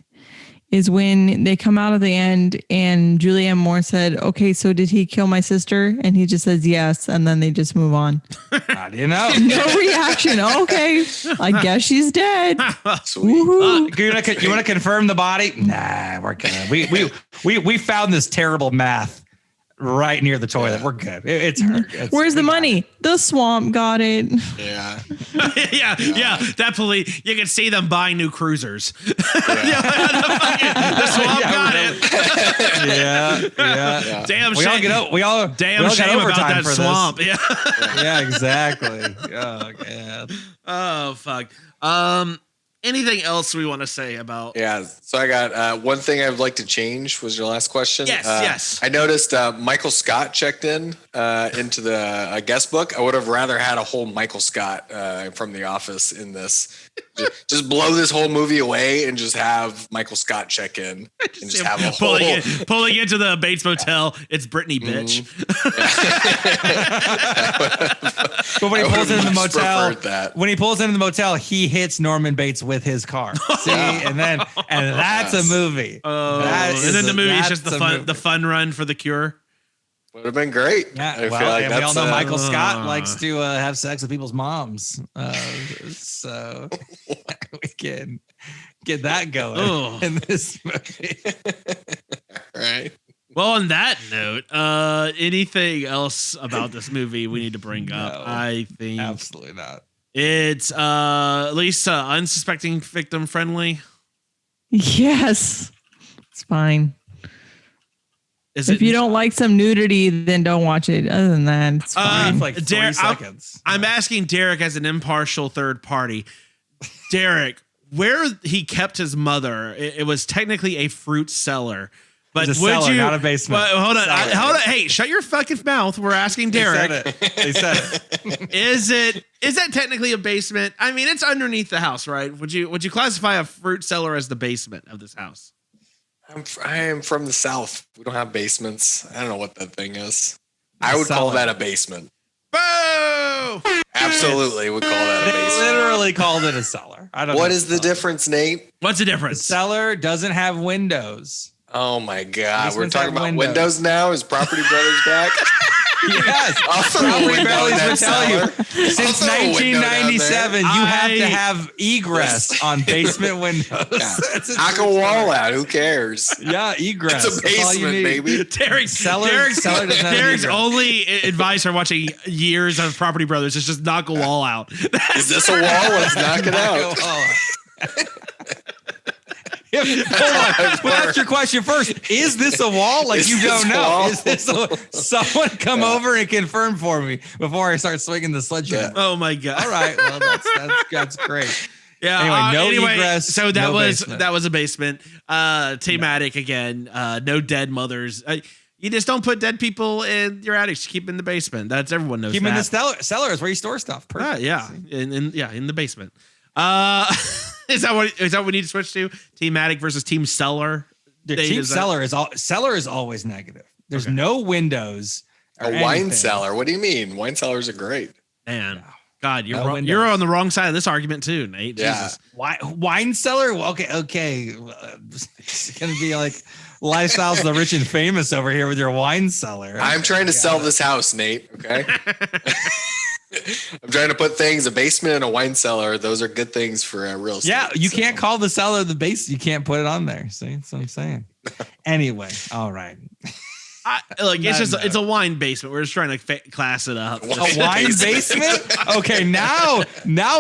is when they come out at the end and Julianne Moore said, "Okay, so did he kill my sister?" And he just says yes, and then they just move on. How do you know? No reaction. Okay, I guess she's dead. You want to confirm the body? Nah, we're good. We found this terrible math right near the toilet. We're good. It's her. Where's the money? The swamp got it. Yeah. yeah. That police, you can see them buying new cruisers. The swamp got it. Yeah. Damn we shame. We all damn shame about that swamp. Yeah. Yeah, exactly. Oh, God. Oh, fuck. Anything else we want to say about? Yeah. So I got one thing I would like to change was your last question. Yes. I noticed Michael Scott checked in into the guest book. I would have rather had a whole Michael Scott from The Office in this. Just blow this whole movie away and just have Michael Scott check in and just have a whole pulling into the Bates Motel. It's Brittany, bitch. But when he pulls into the motel, he hits Norman Bates with his car. See, and that's a movie. Oh, and then the movie is just the fun run for the cure. Would have been great. Yeah, we all know Michael Scott likes to have sex with people's moms, so we can get that going in this movie. Right. Well, on that note, anything else about this movie we need to bring up? I think absolutely not. It's at least unsuspecting victim friendly. Yes, it's fine. If you don't like some nudity, then don't watch it. Other than that, it's fine. Like 3 seconds. I'm asking Derek as an impartial third party. Derek, where he kept his mother, it was technically a fruit cellar. But it's a cellar, not a basement. Hold on. Hey, shut your fucking mouth. We're asking Derek. They said it. Is that technically a basement? I mean, it's underneath the house, right? Would you classify a fruit cellar as the basement of this house? I am from the South. We don't have basements. I don't know what that thing is. I would call that a basement. Boo! Absolutely would call that a basement. They literally called it a cellar. I don't know. What is the difference, Nate? What's the difference? The cellar doesn't have windows. Oh my God. We're Basements talking have about windows now? Is Property Brothers back? Yes. Property Brothers would tell you. Since 1997, you have to have egress on basement windows. Knock a wall out. Who cares? Yeah, egress. It's a basement, baby. Derek's only advice for watching years of Property Brothers is just knock a wall out. Is this a wall? Let's knock it out. Hold on. Well, that's your question first. Is this a wall? Like, you don't know. Is this someone come over and confirm for me before I start swinging the sledgehammer? Oh my God. All right. Well, that's great. Yeah. Anyway, egress. So that basement. was a basement. Thematic again. No dead mothers. You just don't put dead people in your attics. Keep them in the basement. That's everyone knows. Keep them in the cellar is where you store stuff. Perfect. Yeah. In the basement. Is that what we need to switch to? Thematic versus Team Cellar? Team Cellar is always negative. There's no windows. A wine cellar. What do you mean? Wine cellars are great. Man. God, you're on the wrong side of this argument too, Nate. Yeah. Jesus. Wine cellar? Okay. It's gonna be like lifestyles of the rich and famous over here with your wine cellar. I'm trying to sell this house, Nate. Okay. I'm trying to put things, a basement and a wine cellar. Those are good things for real estate. Yeah, you can't call the cellar the base. You can't put it on there. See, that's what I'm saying. Anyway, all right. It's a wine basement. We're just trying to class it up. A wine basement? Okay, now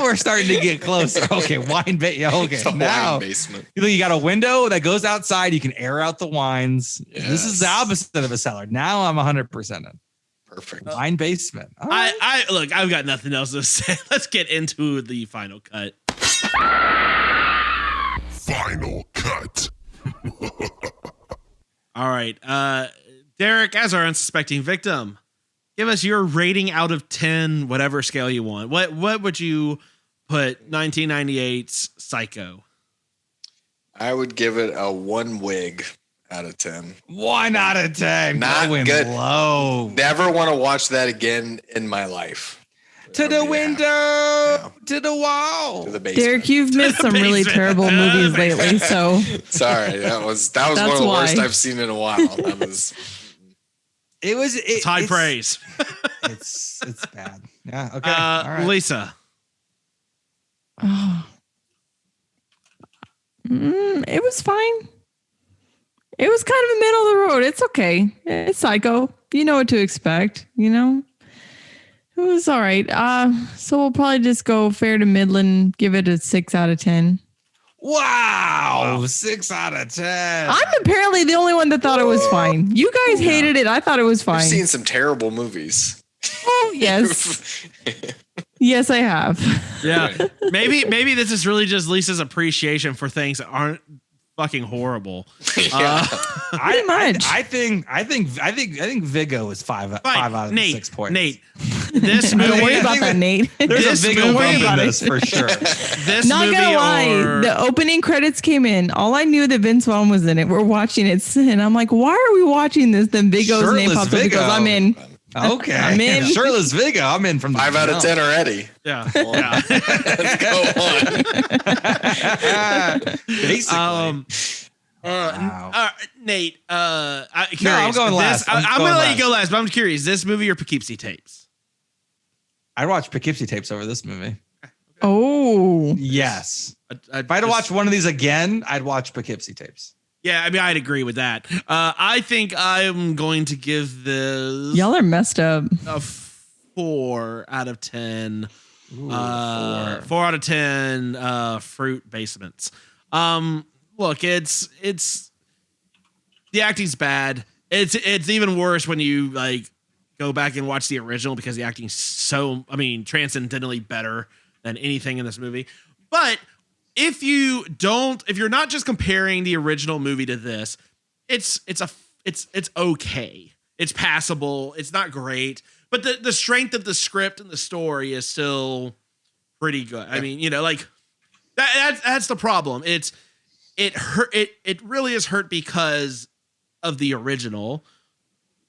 we're starting to get closer. Okay, wine basement. Okay, now wine basement. You got a window that goes outside. You can air out the wines. Yes. This is the opposite of a cellar. Now I'm 100% in. Perfect. Wine basement. All right. I've got nothing else to say. Let's get into the final cut. Final cut. All right. Derek, as our unsuspecting victim, give us your rating out of 10, whatever scale you want. What would you put 1998's Psycho? I would give it a 1 wig out of 10. 1 out of 10. Not Going good. Low. Never want to watch that again in my life. To the window, to the wall, to the basement. Derek, you've missed some really terrible movies lately, so sorry, that was one of the worst I've seen in a while. That was. It's high praise. It's bad. Yeah. Okay. All right. Lisa. Oh. It was fine. It was kind of middle of the road. It's okay. It's Psycho. You know what to expect. You know. It was all right. So we'll probably just go fair to middling. Give it a 6 out of 10. Wow. 6 out of 10. I'm apparently the only one that thought it was fine. You guys hated it. I thought it was fine. I've seen some terrible movies. Oh, yes. Yes, I have. Yeah. Maybe this is really just Lisa's appreciation for things that aren't fucking horrible. Yeah. Pretty much. I think Vigo is 5 out of Nate, 6 points. Nate, this movie. Don't worry about that, Nate. There's a Vigo movie- bump in this for sure. This Not movie gonna lie, or- the opening credits came in. All I knew that Vince Vaughn was in it. We're watching it, and I'm like, "Why are we watching this?" Then Vigo's name Shirtless pops up. He Vigo. goes, "I'm in." Okay. I'm in. Shirtless Vigo. I'm in from the 5 out of 10 already. Yeah. Let's go on. Basically. Nate, I'm I'm going last. I'm going to let you go last, but I'm curious. This movie or Poughkeepsie Tapes? I'd watch Poughkeepsie Tapes over this movie. Oh, Yes. If I had to watch one of these again, I'd watch Poughkeepsie Tapes. Yeah, I mean, I'd agree with that. I think I'm going to give this y'all are messed up. a 4 out of 10. Ooh, 4 out of 10 fruit basements. Look, it's the acting's bad. It's even worse when you like go back and watch the original because the acting's transcendently better than anything in this movie. But if you're not just comparing the original movie to this, it's okay. It's passable. It's not great, but the strength of the script and the story is still pretty good. I mean, like that's the problem. It hurt. It really is hurt because of the original.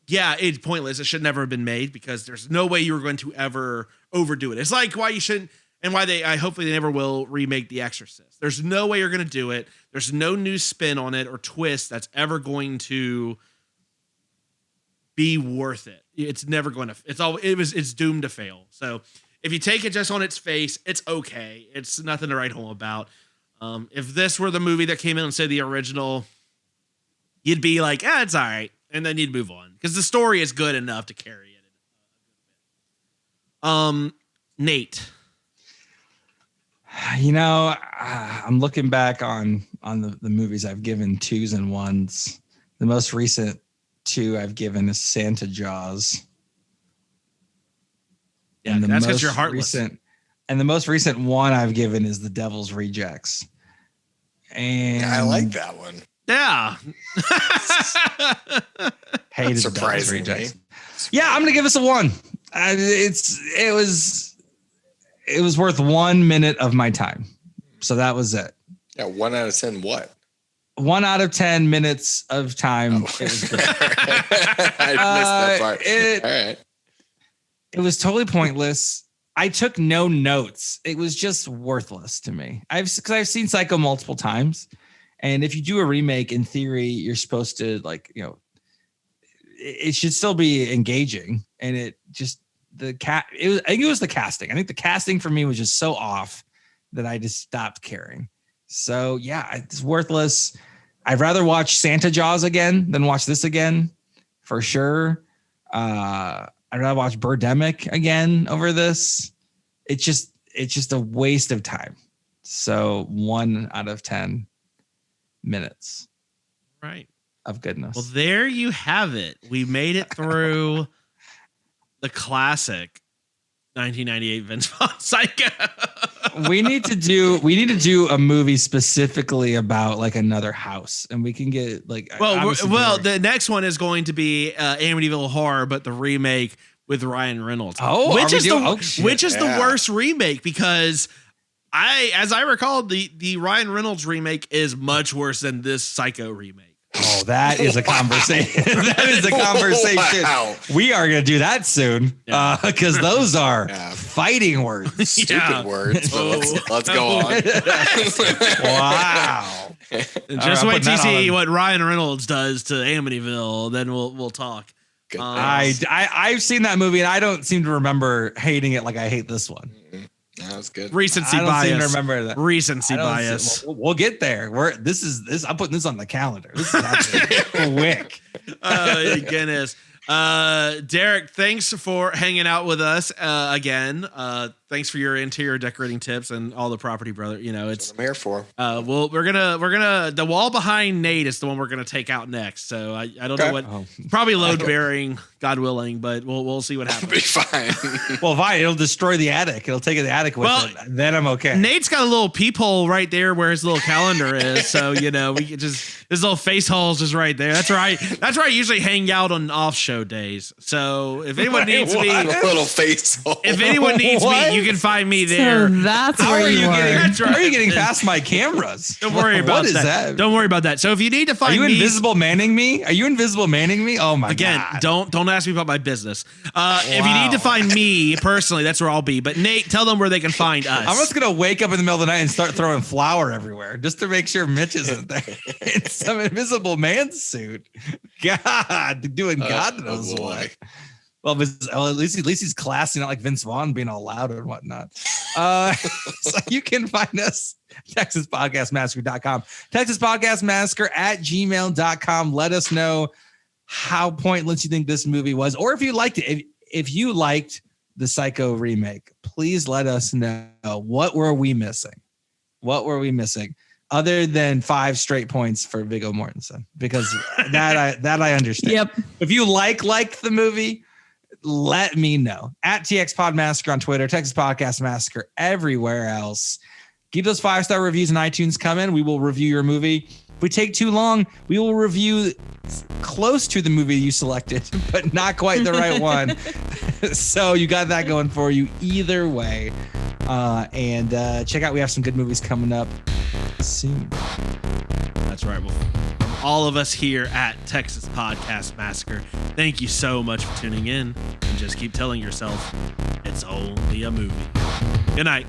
Yeah, it's pointless. It should never have been made because there's no way you were going to ever overdo it. It's like why you shouldn't, and why hopefully they never will remake The Exorcist. There's no way you're going to do it. There's no new spin on it or twist that's ever going to be worth it. It's never going to. It's doomed to fail. So if you take it just on its face, it's okay. It's nothing to write home about. If this were the movie that came in and say the original, you'd be like, it's all right. And then you'd move on because the story is good enough to carry it. Nate. I'm looking back on the movies I've given 2s and 1s. The most recent 2 I've given is Santa Jaws. Yeah, that's because you're heartless. And the most recent one I've given is The Devil's Rejects. And I like that one. Yeah. Hated The Devil's Surprisingly. Rejects. Yeah, I'm gonna give this a 1. It was worth 1 minute of my time. So that was it. Yeah, 1 out of 10 what? 1 out of 10 minutes of time. It was good. I missed that part. All right. It was totally pointless. I took no notes. It was just worthless to me. Because I've seen Psycho multiple times, and if you do a remake, in theory, you're supposed to it should still be engaging. And it just I think it was the casting. I think the casting for me was just so off that I just stopped caring. So yeah, it's worthless. I'd rather watch Santa Jaws again than watch this again, for sure. I'd rather watch Birdemic again over this. It's just a waste of time. So 1 out of 10 minutes. Right. Of goodness. Well, there you have it. We made it through the classic 1998 Vince Vaughn Psycho. we need to do a movie specifically about like another house, and we can get like the next one is going to be Amityville Horror, but the remake with Ryan Reynolds. Which is the worst remake, because as I recall, the Ryan Reynolds remake is much worse than this Psycho remake. Oh, that is a conversation. That is a conversation. Wow. We are going to do that soon, because those are fighting words. Stupid words. But let's go on. Wow. Just wait to see what Ryan Reynolds does to Amityville, then we'll talk. I've seen that movie, and I don't seem to remember hating it like I hate this one. Mm-hmm. That was good. Recency bias. I don't remember that. Recency bias. We'll get there. I'm putting this on the calendar. This is happening quick. Oh, goodness. Derek, thanks for hanging out with us again. Thanks for your interior decorating tips and all the property, brother. You know, it's what I'm here for. We're gonna the wall behind Nate is the one we're gonna take out next. So I don't know what, probably load bearing, God willing, but we'll see what happens. It'll be fine. Well, fine. It'll destroy the attic. It'll take the attic with it. Then I'm okay. Nate's got a little peephole right there where his little calendar is. So, you know, we could his little face hole is just right there. That's right. That's where I usually hang out on off show days. So if anyone needs me, a little face hole. If anyone needs me, you can find me there. So that's where you are. How are you getting past my cameras? Don't worry about that. Don't worry about that. So if you need to find me, are you invisible manning me? Are you invisible manning me? Oh my God. Don't ask me about my business. If you need to find me personally, that's where I'll be. But Nate, tell them where they can find us. I'm just gonna wake up in the middle of the night and start throwing flour everywhere just to make sure Mitch isn't there in some invisible man suit. God, doing God knows what. Well, at least he's classy, not like Vince Vaughn being all loud and whatnot. So you can find us TexasPodcastMassacre.com, TexasPodcastMassacre@gmail.com. Let us know how pointless you think this movie was, or if you liked it. If you liked the Psycho remake, please let us know. What were we missing? What were we missing? Other than 5 straight points for Viggo Mortensen, because that I understand. Yep. If you liked the movie, let me know. @TX Pod Massacre on Twitter, Texas Podcast Massacre everywhere else. Keep those 5-star reviews in iTunes coming. We will review your movie. If we take too long, we will review close to the movie you selected, but not quite the right one. So you got that going for you either way. And check out, we have some good movies coming up soon. That's right. Well, from all of us here at Texas Podcast Massacre, thank you so much for tuning in, and just keep telling yourself it's only a movie. Good night.